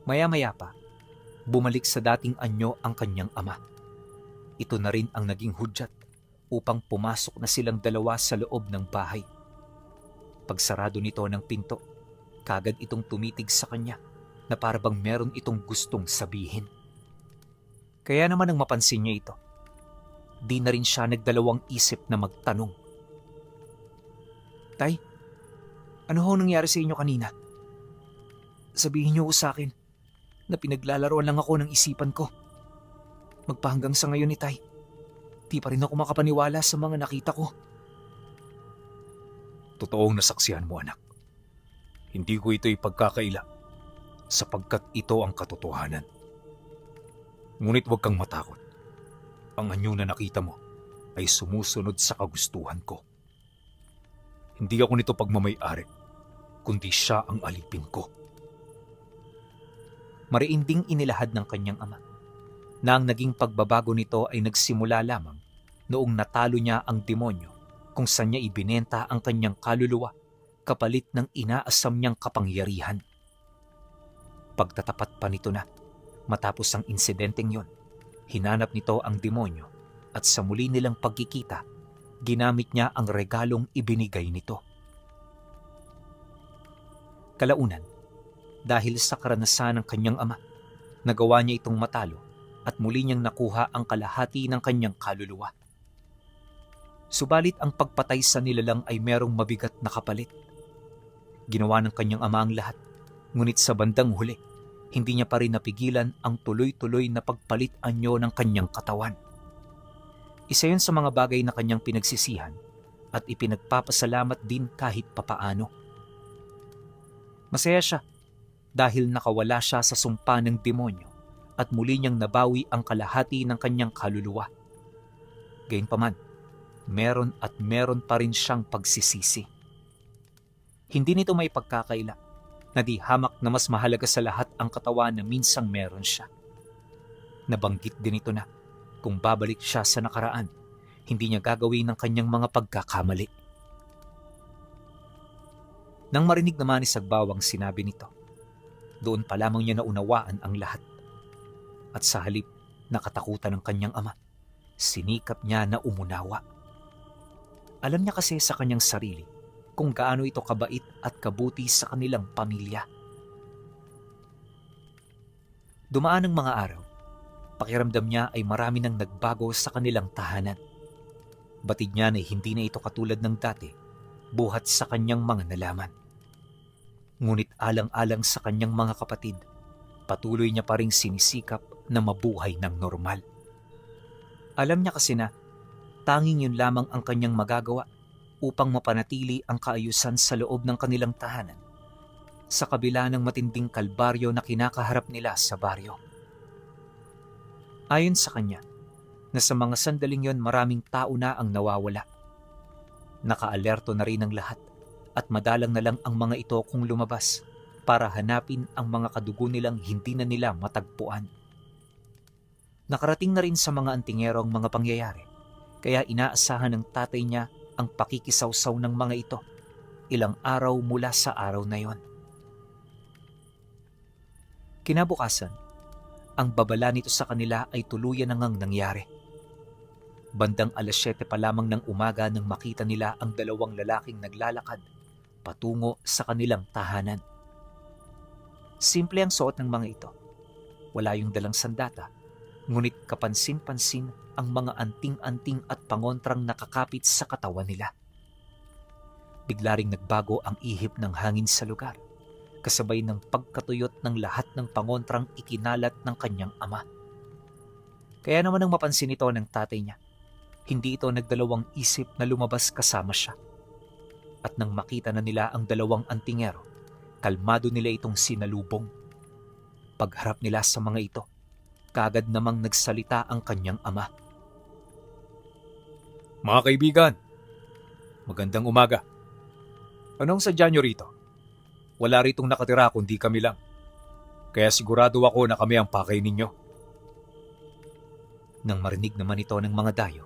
A: Maya-maya pa, bumalik sa dating anyo ang kanyang ama. Ito na rin ang naging hudyat upang pumasok na silang dalawa sa loob ng bahay. Pagsarado nito ng pinto, kagad itong tumitig sa kanya na parabang meron itong gustong sabihin. Kaya naman nang mapansin niya ito, di na rin siya nagdalawang isip na magtanong. Tay, ano ho nangyari sa inyo kanina? Sabihin niyo sa akin na pinaglalaroan lang ako ng isipan ko. Magpahanggang sa ngayon ni Tay, di pa rin ako makapaniwala sa mga nakita ko.
B: Totoong nasaksihan mo, anak. Hindi ko ito ipagkakaila sapagkat ito ang katotohanan. Ngunit huwag kang matakot. Ang anyo na nakita mo ay sumusunod sa kagustuhan ko. Hindi ako nito pagmamay-ari, kundi siya ang alipin ko.
A: Mariinding inilahad ng kanyang ama na ang naging pagbabago nito ay nagsimula lamang noong natalo niya ang demonyo kung saan niya ibinenta ang kanyang kaluluwa kapalit ng inaasam niyang kapangyarihan. Pagtatapat pa nito na, matapos ang insidenteng yon, hinanap nito ang demonyo at sa muli nilang pagkikita, ginamit niya ang regalong ibinigay nito. Kalaunan, dahil sa karanasan ng kanyang ama, nagawa niya itong matalo at muli niyang nakuha ang kalahati ng kanyang kaluluwa. Subalit ang pagpatay sa nilalang ay merong mabigat na kapalit. Ginawa ng kanyang ama ang lahat, ngunit sa bandang huli, hindi niya pa rin napigilan ang tuloy-tuloy na pagpalit anyo ng kanyang katawan. Isa yun sa mga bagay na kanyang pinagsisihan at ipinagpapasalamat din kahit papaano. Masaya siya dahil nakawala siya sa sumpa ng demonyo at muli niyang nabawi ang kalahati ng kanyang kaluluwa. Gayunpaman, meron at meron pa rin siyang pagsisisi. Hindi nito may pagkakaila na di hamak na mas mahalaga sa lahat ang katawan na minsang meron siya. Nabanggit din ito na kung babalik siya sa nakaraan, hindi niya gagawin ng kanyang mga pagkakamali. Nang marinig naman ni Sagbawang sinabi nito, doon pa lamang niya naunawaan ang lahat. At sa halip na katakutan ng kanyang ama, sinikap niya na umunawa. Alam niya kasi sa kanyang sarili kung gaano ito kabait at kabuti sa kanilang pamilya. Dumaan ang mga araw, pakiramdam niya ay marami nang nagbago sa kanilang tahanan. Batid niya na hindi na ito katulad ng dati, buhat sa kanyang mga nalaman. Ngunit alang-alang sa kanyang mga kapatid, patuloy niya pa ring sinisikap na mabuhay ng normal. Alam niya kasi na tanging yun lamang ang kanyang magagawa upang mapanatili ang kaayusan sa loob ng kanilang tahanan sa kabila ng matinding kalbaryo na kinakaharap nila sa baryo. Ayon sa kanya, na sa mga sandaling yon maraming tao na ang nawawala. Nakaalerto na rin ang lahat at madalang na lang ang mga ito kung lumabas para hanapin ang mga kadugo nilang hindi na nila matagpuan. Nakarating na rin sa mga antingero ang mga pangyayari, kaya inaasahan ng tatay niya ang pakikisawsaw ng mga ito ilang araw mula sa araw na yon. Kinabukasan, ang babala nito sa kanila ay tuluyan na ngang nangyari. Bandang 7:00 pa lamang ng umaga nang makita nila ang dalawang lalaking naglalakad patungo sa kanilang tahanan. Simple ang suot ng mga ito. Wala yung dalang sandata, ngunit kapansin-pansin ang mga anting-anting at pangontrang nakakapit sa katawan nila. Bigla ring nagbago ang ihip ng hangin sa lugar, kasabay ng pagkatuyot ng lahat ng pangontrang ikinalat ng kanyang ama. Kaya naman ang mapansin ito ng tatay niya, hindi ito nagdalawang isip na lumabas kasama siya. At nang makita na nila ang dalawang antingero, kalmado nila itong sinalubong. Pagharap nila sa mga ito, kagad namang nagsalita ang kanyang ama.
B: Mga kaibigan, magandang umaga. Anong sadya nyo rito? Wala ritong nakatira kundi kami lang. Kaya sigurado ako na kami ang pakay ninyo.
A: Nang marinig naman ito ng mga dayo,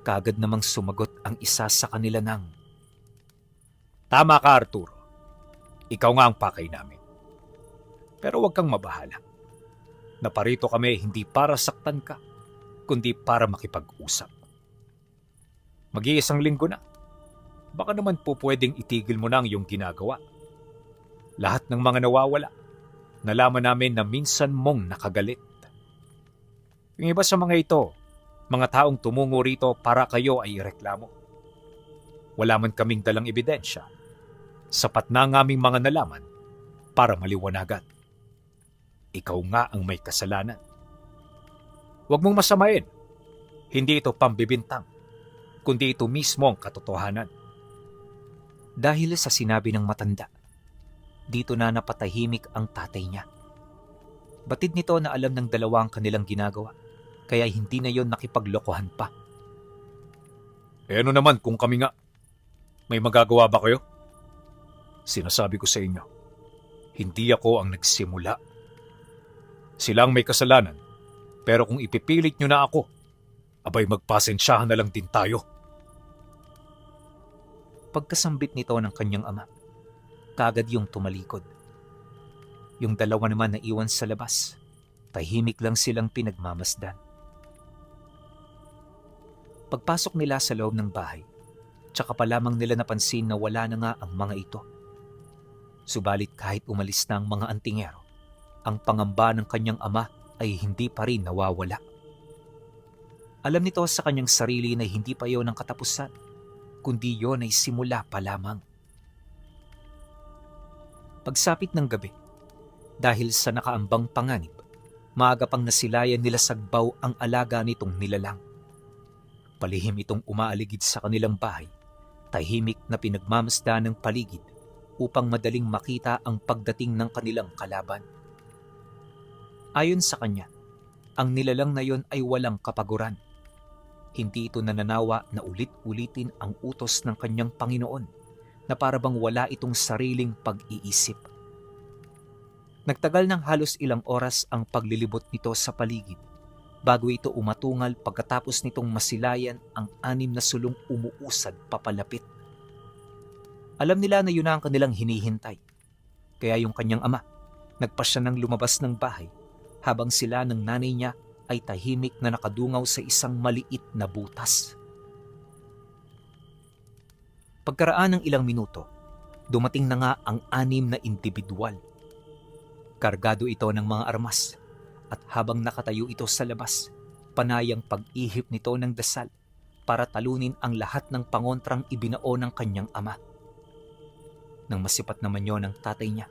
A: kagad namang sumagot ang isa sa kanila ng,
B: Tama ka, Arturo. Ikaw nga ang pakay namin. Pero huwag kang mabahala. Naparito kami hindi para saktan ka, kundi para makipag-usap. Mag-iisang linggo na. Baka naman po pwedeng itigil mo na ang iyong ginagawa. Lahat ng mga nawawala, nalaman namin na minsan mong nakagalit. Yung iba sa mga ito, mga taong tumungo rito para kayo ay ireklamo. Wala man kaming dalang ebidensya. Sapat na ang aming mga nalaman para maliwanagan. Ikaw nga ang may kasalanan. Huwag mong masamain. Hindi ito pambibintang, kundi ito mismo ang katotohanan.
A: Dahil sa sinabi ng matanda, dito na napatahimik ang tatay niya. Batid nito na alam ng dalawa ang kanilang ginagawa, kaya hindi na yon nakipaglokohan pa.
B: Ano naman kung kami nga? May magagawa ba kayo? Sinasabi ko sa inyo, hindi ako ang nagsimula. Sila ang may kasalanan, pero kung ipipilit nyo na ako, abay magpasensyahan na lang din tayo.
A: Pagkasambit nito ng kanyang ama, kaagad yung tumalikod. Yung dalawa naman na iwan sa labas, tahimik lang silang pinagmamasdan. Pagpasok nila sa loob ng bahay, tsaka pa lamang nila napansin na wala na nga ang mga ito. Subalit kahit umalis na ang mga antingero, ang pangamba ng kanyang ama ay hindi pa rin nawawala. Alam nito sa kanyang sarili na hindi pa yon ang katapusan, kundi yon ay simula pa lamang. Pagsapit ng gabi, dahil sa nakaambang panganib, maaga pang nasilayan nila Sagbaw ang alaga nitong nilalang. Palihim itong umaaligid sa kanilang bahay, tahimik na pinagmamasdan ng paligid upang madaling makita ang pagdating ng kanilang kalaban. Ayon sa kanya, ang nilalang na yon ay walang kapaguran. Hindi ito nananawa na ulit-ulitin ang utos ng kanyang Panginoon na para bang wala itong sariling pag-iisip. Nagtagal ng halos ilang oras ang paglilibot nito sa paligid bago ito umatungal pagkatapos nitong masilayan ang 6 na sulong umuusad papalapit. Alam nila na yun na ang kanilang hinihintay, kaya yung kanyang ama nagpasya ng lumabas ng bahay habang sila ng nanay niya ay tahimik na nakadungaw sa isang maliit na butas. Pagkaraan ng ilang minuto, dumating na nga ang 6 na individual. Kargado ito ng mga armas at habang nakatayo ito sa labas, panayang pag-ihip nito ng dasal para talunin ang lahat ng pangontrang ibinao ng kanyang ama. Nang masipat naman yon ng tatay niya,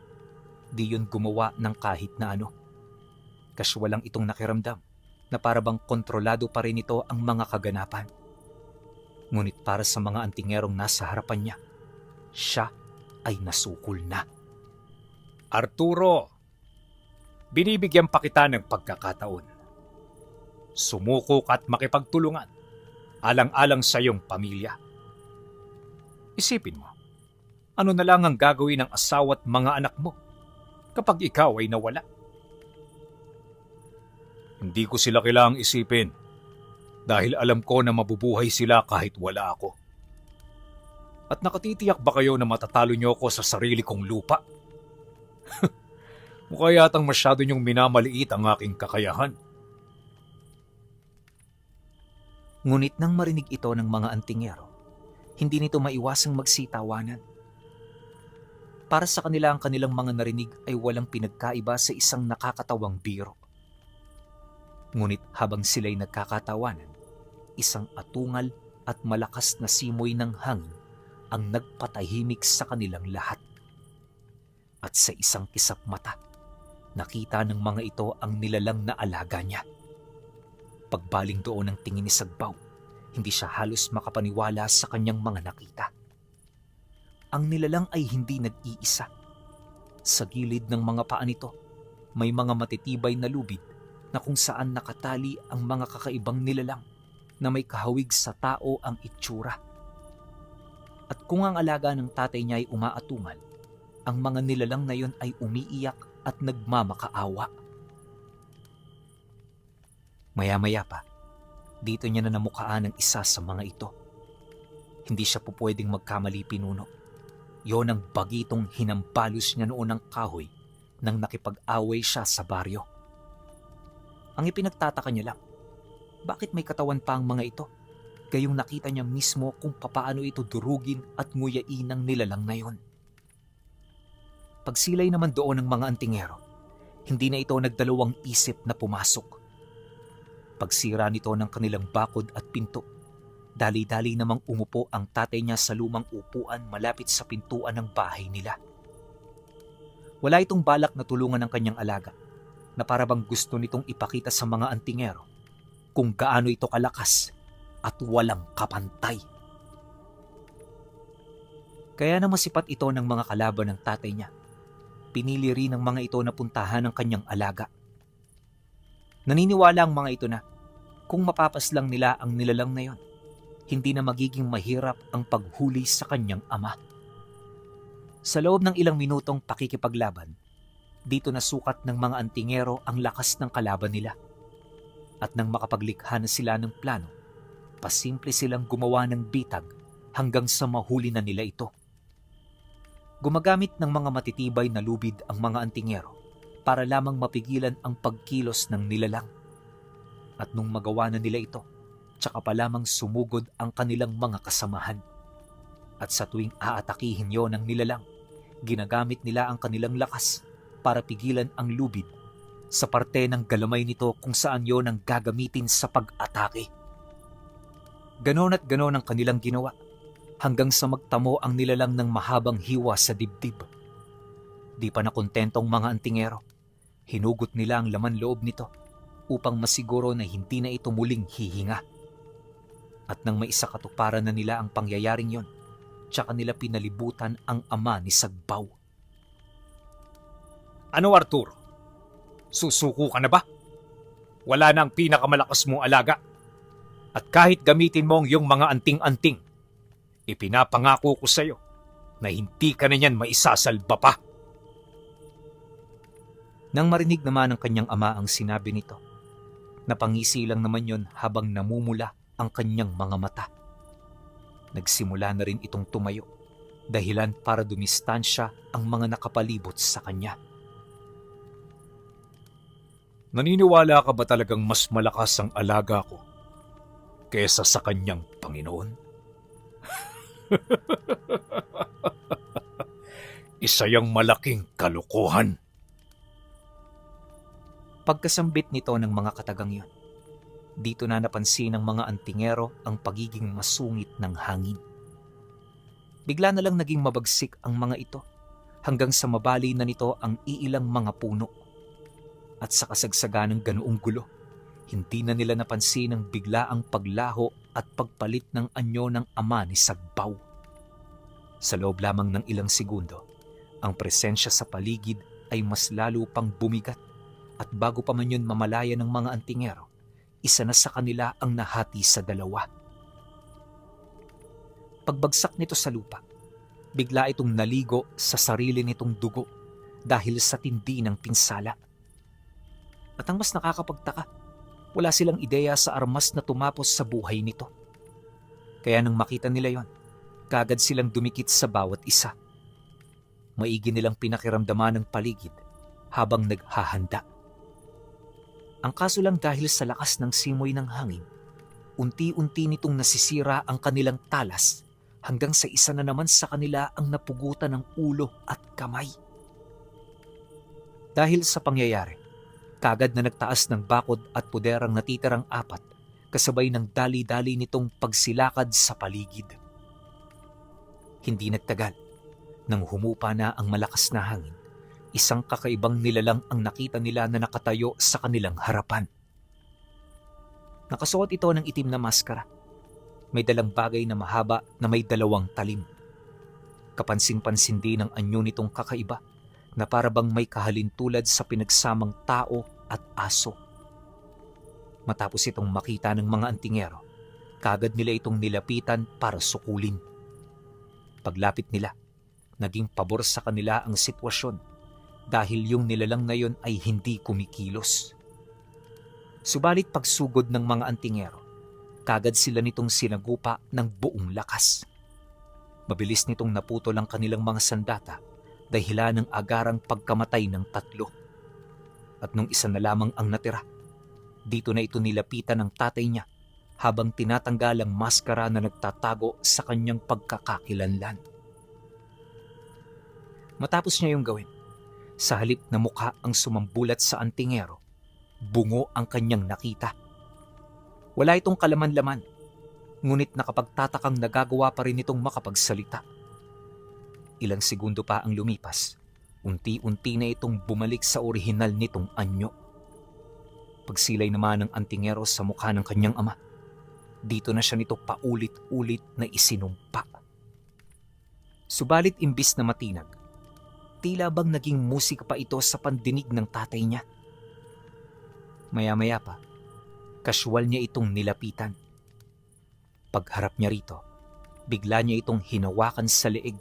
A: di yun gumawa ng kahit na ano. Kaswalang itong nakiramdam na parabang kontrolado pa rin ito ang mga kaganapan. Ngunit para sa mga antingerong nasa harapan niya, siya ay nasukol na.
B: Arturo, binibigyan pa kita ng pagkakataon. Sumuko ka at makipagtulungan, alang-alang sa iyong pamilya. Isipin mo, ano na lang ang gagawin ng asawa at mga anak mo kapag ikaw ay nawala? Hindi ko sila kailangang isipin dahil alam ko na mabubuhay sila kahit wala ako. At nakatitiyak ba kayo na matatalo niyo ako sa sarili kong lupa? Mukha yatang masyado niyong minamaliit ang aking kakayahan.
A: Ngunit nang marinig ito ng mga antingero, hindi nito maiwasang magsitawanan. Para sa kanila ang kanilang mga narinig ay walang pinagkaiba sa isang nakakatawang biro. Ngunit habang sila'y nagkakatawanan, isang atungal at malakas na simoy ng hangin ang nagpatahimik sa kanilang lahat. At sa isang kisap mata, nakita ng mga ito ang nilalang na alaga niya. Pagbaling doon ng tingin ni Sagbaw, hindi siya halos makapaniwala sa kanyang mga nakita. Ang nilalang ay hindi nag-iisa. Sa gilid ng mga paa nito, may mga matitibay na lubid na kung saan nakatali ang mga kakaibang nilalang na may kahawig sa tao ang itsura. At kung ang alaga ng tatay niya ay umaatungal, ang mga nilalang na yon ay umiiyak at nagmamakaawa. Maya-maya pa, dito niya na namukaan ang isa sa mga ito. Hindi siya po pwedeng magkamali, pinuno. Yon ang bagitong hinambalos niya noon ng kahoy nang nakipag-away siya sa baryo. Ang ipinagtataka niya lang, bakit may katawan pa ang mga ito? gayong nakita niya mismo kung papaano ito durugin at nguyain ng nilalang na yon. Pagsilay naman doon ng mga antingero, hindi na ito nagdalawang isip na pumasok. Pagsira nito ng kanilang bakod at pinto, dali-dali namang umupo ang tatay niya sa lumang upuan malapit sa pintuan ng bahay nila. Wala itong balak na tulungan ng kanyang alaga, na para bang gusto nitong ipakita sa mga antingero kung gaano ito kalakas at walang kapantay. Kaya na masipat ito ng mga kalaban ng tatay niya. Pinili rin ng mga ito na puntahan ng kanyang alaga. Naniniwala ang mga ito na kung mapapaslang nila ang nilalang na yon, hindi na magiging mahirap ang paghuli sa kanyang ama. Sa loob ng ilang minutong pakikipaglaban, dito nasukat ng mga antingero ang lakas ng kalaban nila. At nang makapaglikha na sila ng plano, pasimple silang gumawa ng bitag hanggang sa mahuli na nila ito. Gumagamit ng mga matitibay na lubid ang mga antingero para lamang mapigilan ang pagkilos ng nilalang. At nung magawa na nila ito, tsaka pa lamang sumugod ang kanilang mga kasamahan. At sa tuwing aatakihin yon ng nilalang, ginagamit nila ang kanilang lakas para pigilan ang lubid sa parte ng galamay nito kung saan yon ang gagamitin sa pag-atake. Ganon at ganon ang kanilang ginawa hanggang sa magtamo ang nilalang ng mahabang hiwa sa dibdib. Di pa nakontentong mga antingero, hinugot nila ang laman loob nito upang masiguro na hindi na ito muling hihinga. At nang maisakatuparan na nila ang pangyayaring yon, tsaka nila pinalibutan ang ama ni Sagbaw.
B: Ano, Arturo? Susuko ka na ba? Wala na ang pinakamalakas mong alaga. At kahit gamitin mo ang iyong mga anting-anting, ipinapangako ko sa iyo na hindi ka na niyan maisasalba pa.
A: Nang marinig naman ng kanyang ama ang sinabi nito, napangisi lang naman yon habang namumula ang kanyang mga mata. Nagsimula na rin itong tumayo, dahilan para dumistansya ang mga nakapalibot sa kanya.
B: Naniniwala ka ba talagang mas malakas ang alaga ko kesa sa kanyang Panginoon? Isa yang malaking kalokohan.
A: Pagkasambit nito ng mga katagang yon, dito na napansin ng mga antingero ang pagiging masungit ng hangin. Bigla na lang naging mabagsik ang mga ito hanggang sa mabali na nito ang iilang mga puno. At sa kasagsagan ng ganoong gulo, hindi na nila napansin ang biglaang paglaho at pagpalit ng anyo ng ama ni Sagbaw. Sa loob lamang ng ilang segundo, ang presensya sa paligid ay mas lalo pang bumigat at bago pa man yun mamalaya ng mga antingero, isa na sa kanila ang nahati sa dalawa. Pagbagsak nito sa lupa, bigla itong naligo sa sarili nitong dugo dahil sa tindi ng pinsala. At ang mas nakakapagtaka, wala silang ideya sa armas na tumapos sa buhay nito. Kaya nang makita nila yon, kagad silang dumikit sa bawat isa. Maigi nilang pinakiramdaman ng paligid habang naghahanda. Ang kaso lang dahil sa lakas ng simoy ng hangin, unti-unti nitong nasisira ang kanilang talas hanggang sa isa na naman sa kanila ang napugutan ng ulo at kamay. Dahil sa pangyayari, kagad na nagtaas ng bakod at puder ang natitirang apat kasabay ng dali-dali nitong pagsilakad sa paligid. Hindi nagtagal, nang humupa na ang malakas na hangin, isang kakaibang nilalang ang nakita nila na nakatayo sa kanilang harapan. Nakasuot ito ng itim na maskara. May dalang bagay na mahaba na may dalawang talim. Kapansin-pansin din ang anyo nitong kakaiba na parabang may kahalintulad sa pinagsamang tao at aso. Matapos itong makita ng mga antingero, kagad nila itong nilapitan para sukulin. Paglapit nila, naging pabor sa kanila ang sitwasyon dahil yung nilalang na yon ay hindi kumikilos. Subalit pagsugod ng mga antingero, kagad sila nitong sinagupa ng buong lakas. Mabilis nitong naputol ang kanilang mga sandata dahilan ng agarang pagkamatay ng tatlo. At nung isa na lamang ang natira, dito na ito nilapitan ng tatay niya habang tinatanggal ang maskara na nagtatago sa kanyang pagkakakilanlan. Matapos niya yung gawin, sa halip na mukha ang sumambulat sa antingero, bungo ang kanyang nakita. Wala itong kalaman-laman, ngunit nakapagtatakang nagagawa pa rin itong makapagsalita. Ilang segundo pa ang lumipas, unti-unti na itong bumalik sa orihinal nitong anyo. Pagsilay naman ng antingero sa mukha ng kanyang ama, dito na siya nito paulit-ulit na isinumpa. Subalit imbis na matinag, tila bang naging musika pa ito sa pandinig ng tatay niya. Maya-maya pa, kasyual niya itong nilapitan. Pagharap niya rito, bigla niya itong hinawakan sa leeg,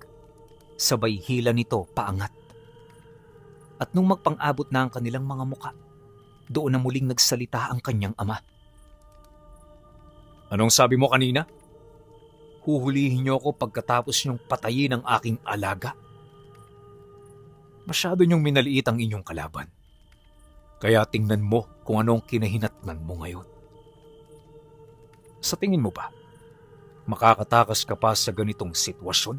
A: sabay hila nito paangat. At nung magpang-abot na ang kanilang mga muka, doon na muling nagsalita ang kanyang ama.
B: Anong sabi mo kanina? Huhulihin niyo ako pagkatapos niyong patayin ang aking alaga. Masyado niyong minaliit ang inyong kalaban. Kaya tingnan mo kung anong kinahinatnan mo ngayon. Sa tingin mo ba, makakatakas ka pa sa ganitong sitwasyon?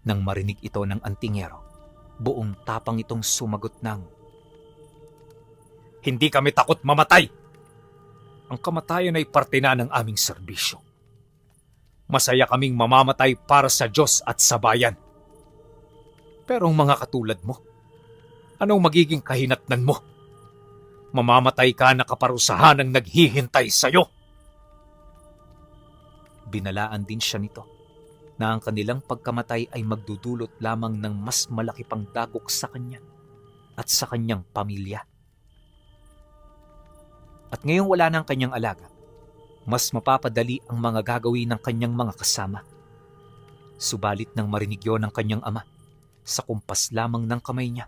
A: Nang marinig ito ng antingero, buong tapang itong sumagot ng,
B: Hindi kami takot mamatay! Ang kamatayan ay parte na ng aming serbisyo. Masaya kaming mamamatay para sa Diyos at sa bayan. Pero ang mga katulad mo, anong magiging kahinatnan mo? Mamamatay ka na kaparusahan ang naghihintay sa'yo.
A: Binalaan din siya nito na ang kanilang pagkamatay ay magdudulot lamang ng mas malaki pang dagok sa kanya at sa kanyang pamilya. At ngayong wala na ang kanyang alaga, mas mapapadali ang mga gagawin ng kanyang mga kasama. Subalit nang marinig yun ng kanyang ama, sa kumpas lamang ng kamay niya,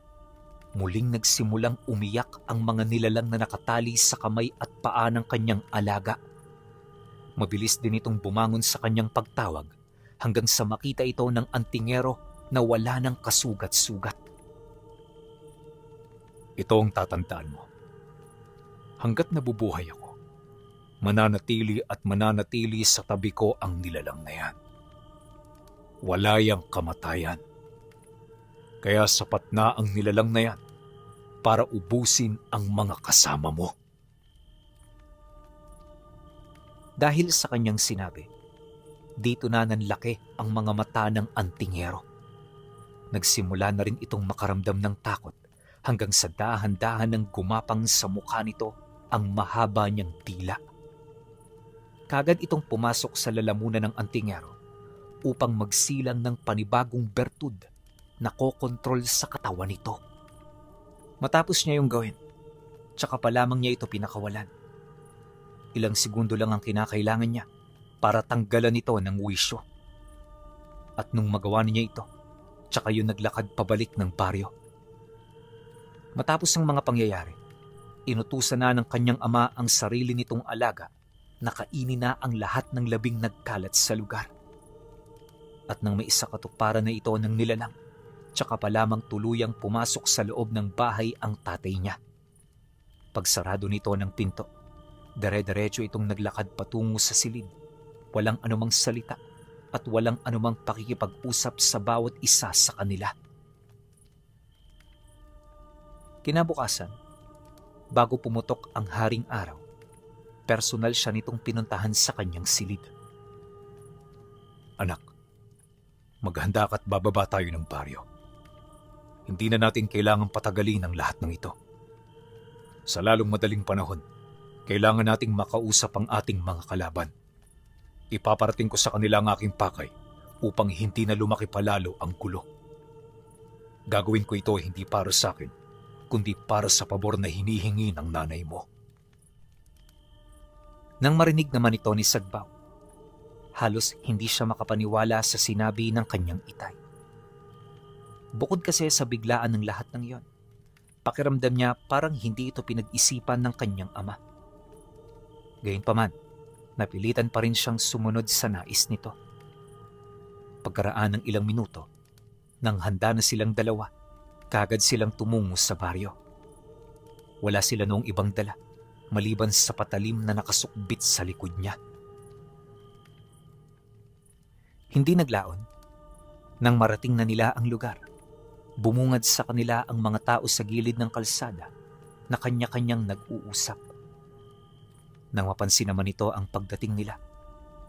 A: muling nagsimulang umiyak ang mga nilalang na nakatali sa kamay at paa ng kanyang alaga. Mabilis din itong bumangon sa kanyang pagtawag hanggang sa makita ito ng antingero na wala ng kasugat-sugat.
B: Ito ang tatandaan mo. Hanggat nabubuhay ako, mananatili at mananatili sa tabi ko ang nilalang na yan. Wala yang kamatayan. Kaya sapat na ang nilalang na yan para ubusin ang mga kasama mo.
A: Dahil sa kanyang sinabi, dito na nanlaki ang mga mata ng antingero. Nagsimula na rin itong makaramdam ng takot hanggang sa dahan-dahan ng gumapang sa mukha nito ang mahaba niyang dila. Kagad itong pumasok sa lalamunan ng antingero upang magsilang ng panibagong bertud na kokontrol sa katawan nito. Matapos niya yung gawin, tsaka pa lamang niya ito pinakawalan. Ilang segundo lang ang kinakailangan niya para tanggalan ito ng wisyo. At nung magawa niya ito, tsaka yun naglakad pabalik ng baryo. Matapos ang mga pangyayari, inutusan na ng kanyang ama ang sarili nitong alaga na kainin na ang lahat ng labing nagkalat sa lugar. At nang may isa katuparan na ito ng nilalang, tsaka pa lamang tuluyang pumasok sa loob ng bahay ang tatay niya. Pagsarado nito ng pinto, dire-diretso itong naglakad patungo sa silid, walang anumang salita at walang anumang pakikipag-usap sa bawat isa sa kanila. Kinabukasan, bago pumutok ang haring araw, personal siya nitong pinuntahan sa kanyang silid.
B: Anak, maghanda ka at bababa tayo ng baryo. Hindi na natin kailangang patagalin ang lahat ng ito. Sa lalong madaling panahon, kailangan nating makausap ang ating mga kalaban. Ipaparating ko sa kanila ang aking pakay upang hindi na lumaki palalo ang gulo. Gagawin ko ito hindi para sa akin, kundi para sa pabor na hinihingi ng nanay mo.
A: Nang marinig naman ito ni Sagbaw, halos hindi siya makapaniwala sa sinabi ng kanyang itay. Bukod kasi sa biglaan ng lahat ng iyon, pakiramdam niya parang hindi ito pinag-isipan ng kanyang ama. Gayunpaman, napilitan pa rin siyang sumunod sa nais nito. Pagkaraan ng ilang minuto, nang handa na silang dalawa, kagad silang tumungo sa baryo. Wala sila noong ibang dala, maliban sa patalim na nakasukbit sa likod niya. Hindi naglaon. Nang marating na nila ang lugar, bumungad sa kanila ang mga tao sa gilid ng kalsada na kanya-kanyang nag-uusap. Nang mapansin naman ito ang pagdating nila,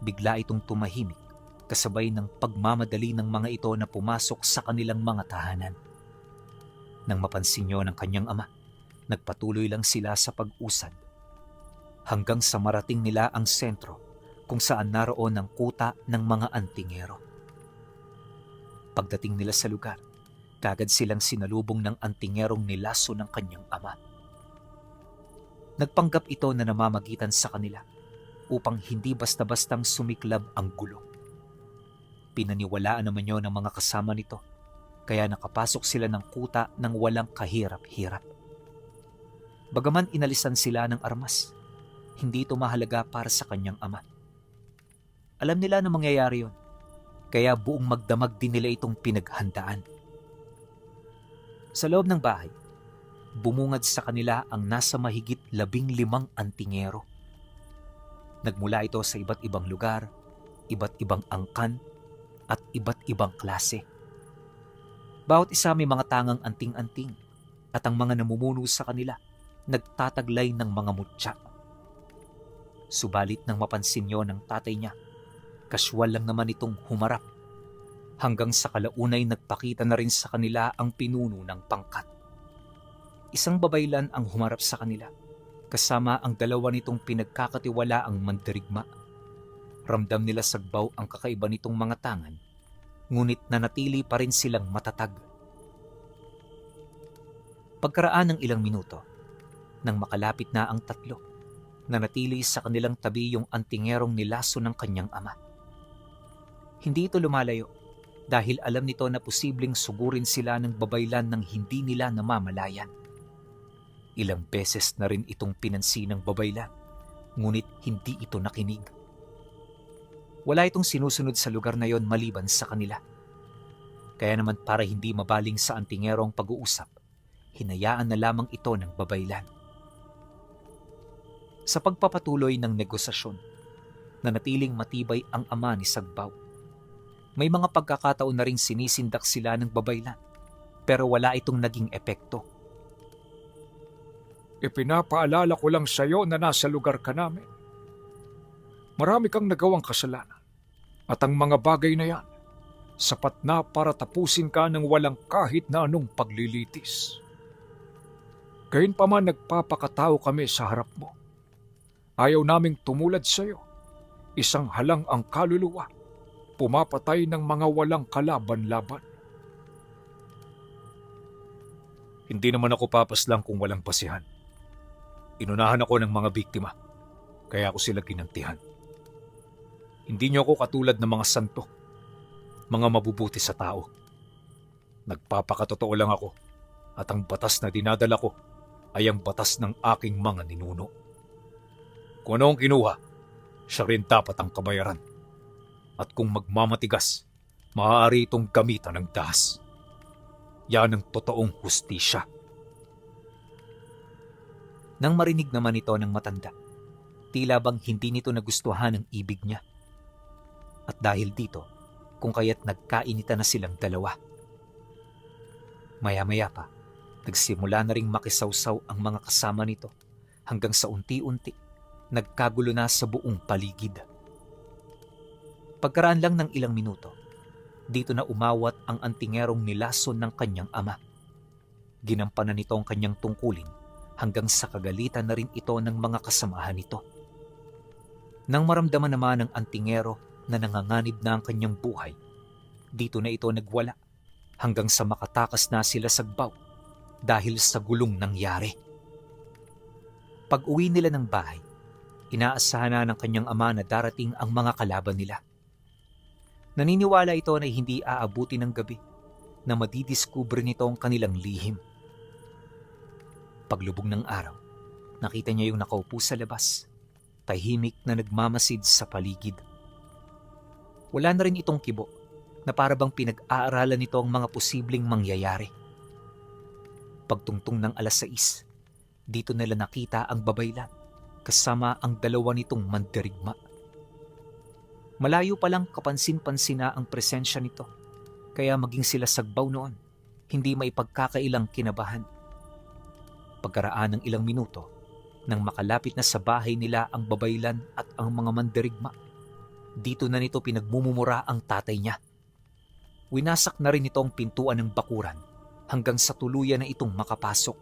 A: bigla itong tumahimik kasabay ng pagmamadali ng mga ito na pumasok sa kanilang mga tahanan. Nang mapansin niyo ng kanyang ama, nagpatuloy lang sila sa pag-usad hanggang sa marating nila ang sentro kung saan naroon ang kuta ng mga antingero. Pagdating nila sa lugar, kagad silang sinalubong ng antingerong nilaso ng kanyang ama. Nagpanggap ito na namamagitan sa kanila upang hindi basta-bastang sumiklab ang gulo. Pinaniwalaan naman yun ng mga kasama nito, kaya nakapasok sila ng kuta ng walang kahirap-hirap. Bagaman inalisan sila ng armas, hindi ito mahalaga para sa kanyang ama. Alam nila na mangyayari yun, kaya buong magdamag din nila itong pinaghandaan. Sa loob ng bahay, bumungad sa kanila ang nasa mahigit 15 antingero. Nagmula ito sa iba't ibang lugar, iba't ibang angkan, at iba't ibang klase. Bawat isa may mga tangang anting-anting at ang mga namumuno sa kanila nagtataglay ng mga mutya. Subalit nang mapansin niyo ng tatay niya, kaswal lang naman itong humarap. Hanggang sa kalaunay nagpakita na rin sa kanila ang pinuno ng pangkat. Isang babaylan ang humarap sa kanila, kasama ang dalawa nitong pinagkakatiwalaang mandirigma. Ramdam nila sagbaw ang kakaiba nitong mga tangan, ngunit nanatili pa rin silang matatag. Pagkaraan ng ilang minuto, nang makalapit na ang tatlo, nanatili sa kanilang tabi yung antingerong nilaso ng kanyang ama. Hindi ito lumalayo dahil alam nito na posibleng sugurin sila ng babaylan ng hindi nila namamalayan. Ilang beses na rin itong pinansin ng babaylan, ngunit hindi ito nakinig. Wala itong sinusunod sa lugar na yon maliban sa kanila. Kaya naman para hindi mabaling sa antingerong pag-uusap, hinayaan na lamang ito ng babaylan. Sa pagpapatuloy ng negosasyon, nanatiling matibay ang ama ni Sagbaw. May mga pagkakataon na ring sinisindak sila ng babaylan, pero wala itong naging epekto.
B: Ipinapaalala ko lang sa iyo na nasa lugar ka namin. Marami kang nagawang kasalanan at ang mga bagay na yan, sapat na para tapusin ka ng walang kahit na anong paglilitis. Gayunpaman nagpapakatao kami sa harap mo. Ayaw naming tumulad sa iyo. Isang halang ang kaluluwa, pumapatay ng mga walang kalaban-laban. Hindi naman ako papaslang kung walang basihan. Inunahan ako ng mga biktima, kaya ako sila ginantihan. Hindi niyo ako katulad ng mga santo, mga mabubuti sa tao. Nagpapakatotoo lang ako, at ang batas na dinadala ko ay ang batas ng aking mga ninuno. Kung ano ang kinuha, siya rin dapat ang kabayaran. At kung magmamatigas, maaari itong gamitan ng dahas. Yan ang totoong hustisya.
A: Nang marinig naman ito ng matanda, tila bang hindi nito nagustuhan ang ibig niya. At dahil dito, kung kaya't nagkainita na silang dalawa. Maya-maya pa, nagsimula na ring makisawsaw ang mga kasama nito hanggang sa unti-unti, nagkagulo na sa buong paligid. Pagkaraan lang ng ilang minuto, dito na umawat ang antingerong nilason ng kanyang ama. Ginampanan nito ang kanyang tungkulin hanggang sa kagalitan na rin ito ng mga kasamahan nito. Nang maramdaman naman ng antingero na nanganganib na ang kanyang buhay, dito na ito nagwala hanggang sa makatakas na sila Sagbaw dahil sa gulong nangyari. Pag uwi nila ng bahay, inaasahan na ng kanyang ama na darating ang mga kalaban nila. Naniniwala ito na hindi aabuti ng gabi na madidiskubre nito ang kanilang lihim. Paglubog ng araw, nakita niya yung nakaupo sa labas, tahimik na nagmamasid sa paligid. Wala na rin itong kibo na para bang pinag-aaralan nito ang mga posibleng mangyayari. Pagtungtong ng 6:00, dito nila nakita ang babaylan kasama ang dalawa nitong mandirigma. Malayo pa lang kapansin-pansin na ang presensya nito, kaya maging sila sagbaw noon, hindi maipagkakailang kinabahan. Pagkaraan ng ilang minuto, nang makalapit na sa bahay nila ang babaylan at ang mga mandirigma, dito na nito pinagmumumura ang tatay niya. Winasak na rin ito ang pintuan ng bakuran hanggang sa tuluyan na itong makapasok.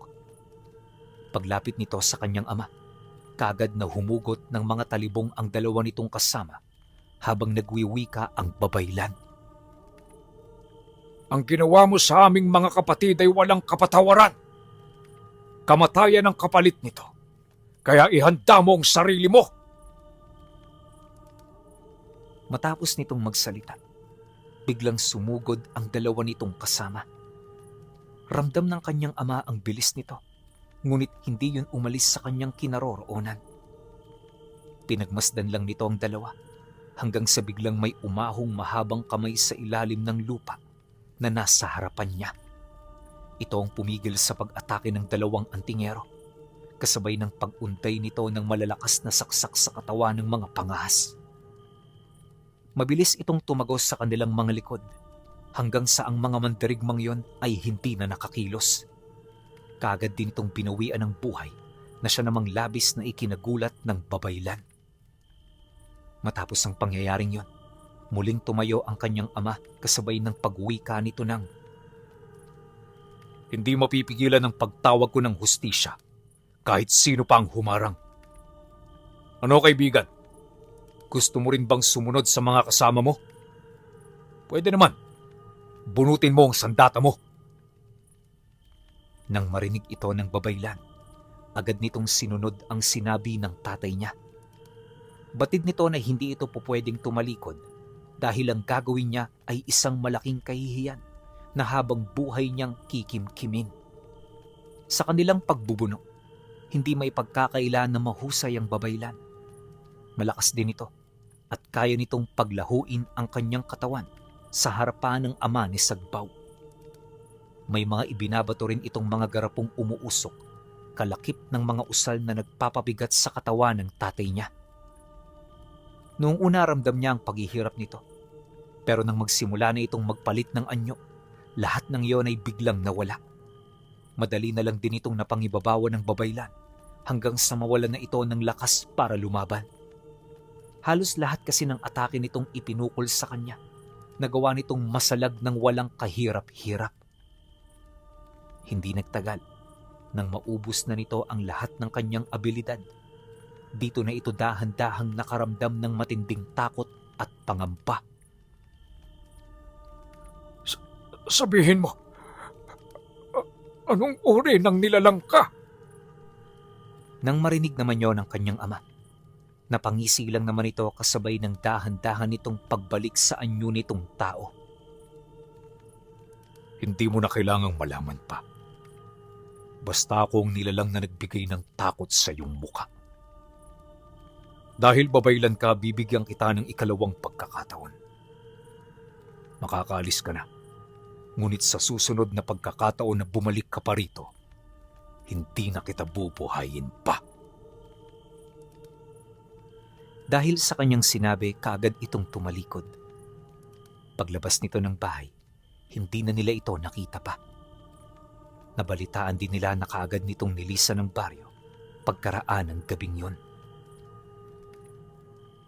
A: Paglapit nito sa kanyang ama, kaagad na humugot ng mga talibong ang dalawa nitong kasama habang nagwiwika ang babaylan.
B: Ang ginawa mo sa aming mga kapatid ay walang kapatawaran. Kamatayan ang kapalit nito. Kaya ihanda mo ang sarili mo.
A: Matapos nitong magsalita, biglang sumugod ang dalawa nitong kasama. Ramdam ng kanyang ama ang bilis nito, ngunit hindi yun umalis sa kanyang kinaroroonan. Pinagmasdan lang nito ang dalawa hanggang sa biglang may umahong mahabang kamay sa ilalim ng lupa na nasa harapan niya. Ito ang pumigil sa pag-atake ng dalawang antingero, kasabay ng pag-untay nito ng malalakas na saksak sa katawan ng mga pangahas. Mabilis itong tumagos sa kanilang mga likod hanggang sa ang mga mandirigmang yon ay hindi na nakakilos. Kaagad din itong binawian ng buhay na siya namang labis na ikinagulat ng babaylan. Matapos ang pangyayaring yon, muling tumayo ang kanyang ama kasabay ng pagwika nito ng,
B: Hindi mapipigilan ang pagtawag ko ng hustisya kahit sino pa ang humarang. Ano kaibigan? Gusto mo rin bang sumunod sa mga kasama mo? Pwede naman. Bunutin mo ang sandata mo.
A: Nang marinig ito ng babaylan, agad nitong sinunod ang sinabi ng tatay niya. Batid nito na hindi ito pupwedeng tumalikod dahil ang gagawin niya ay isang malaking kahihiyan na habang buhay niyang kikimkimin. Sa kanilang pagbubunok, hindi may pagkakaila na mahusay ang babaylan. Malakas din ito at kaya nitong paglahuin ang kanyang katawan sa harapan ng ama ni Sagbaw. May mga ibinabato rin itong mga garapong umuusok, kalakip ng mga usal na nagpapabigat sa katawan ng tatay niya. Noong una ramdam niya ang paghihirap nito, pero nang magsimula na itong magpalit ng anyo, lahat ng iyon ay biglang nawala. Madali na lang din itong napangibabawan ng babaylan hanggang sa mawalan na ito ng lakas para lumaban. Halos lahat kasi ng atake nitong ipinukol sa kanya, nagawa nitong masalag ng walang kahirap-hirap. Hindi nagtagal, nang maubos na nito ang lahat ng kanyang abilidad, dito na ito dahan-dahang nakaramdam ng matinding takot at pangamba.
B: Sabihin mo, anong uri ng nilalang ka?
A: Nang marinig naman yon ng kanyang ama, napangisi lang naman ito kasabay ng dahan-dahan nitong pagbalik sa anyo nitong tao.
B: Hindi mo na kailangang malaman pa. Basta akong nilalang na nagbigay ng takot sa iyong muka. Dahil babaylan ka, bibigyan kita ng ikalawang pagkakataon. Makakaalis ka na. Ngunit sa susunod na pagkakataon na bumalik ka pa rito, hindi na kita bubuhayin pa.
A: Dahil sa kanyang sinabi, kaagad itong tumalikod. Paglabas nito ng bahay, hindi na nila ito nakita pa. Nabalitaan din nila na kaagad nitong nilisan ng baryo pagkaraan ng gabing yon.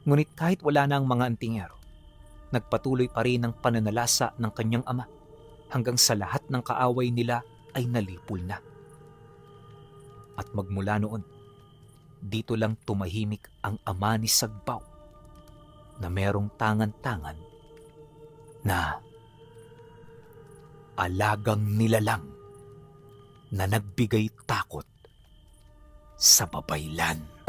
A: Ngunit kahit wala na ang mga antingero, nagpatuloy pa rin ang pananalasa ng kanyang ama hanggang sa lahat ng kaaway nila ay nalipol na. At magmula noon, dito lang tumahimik ang ama ni Sagbaw na merong tangan-tangan na alagang nilalang na nagbigay takot sa babaylan.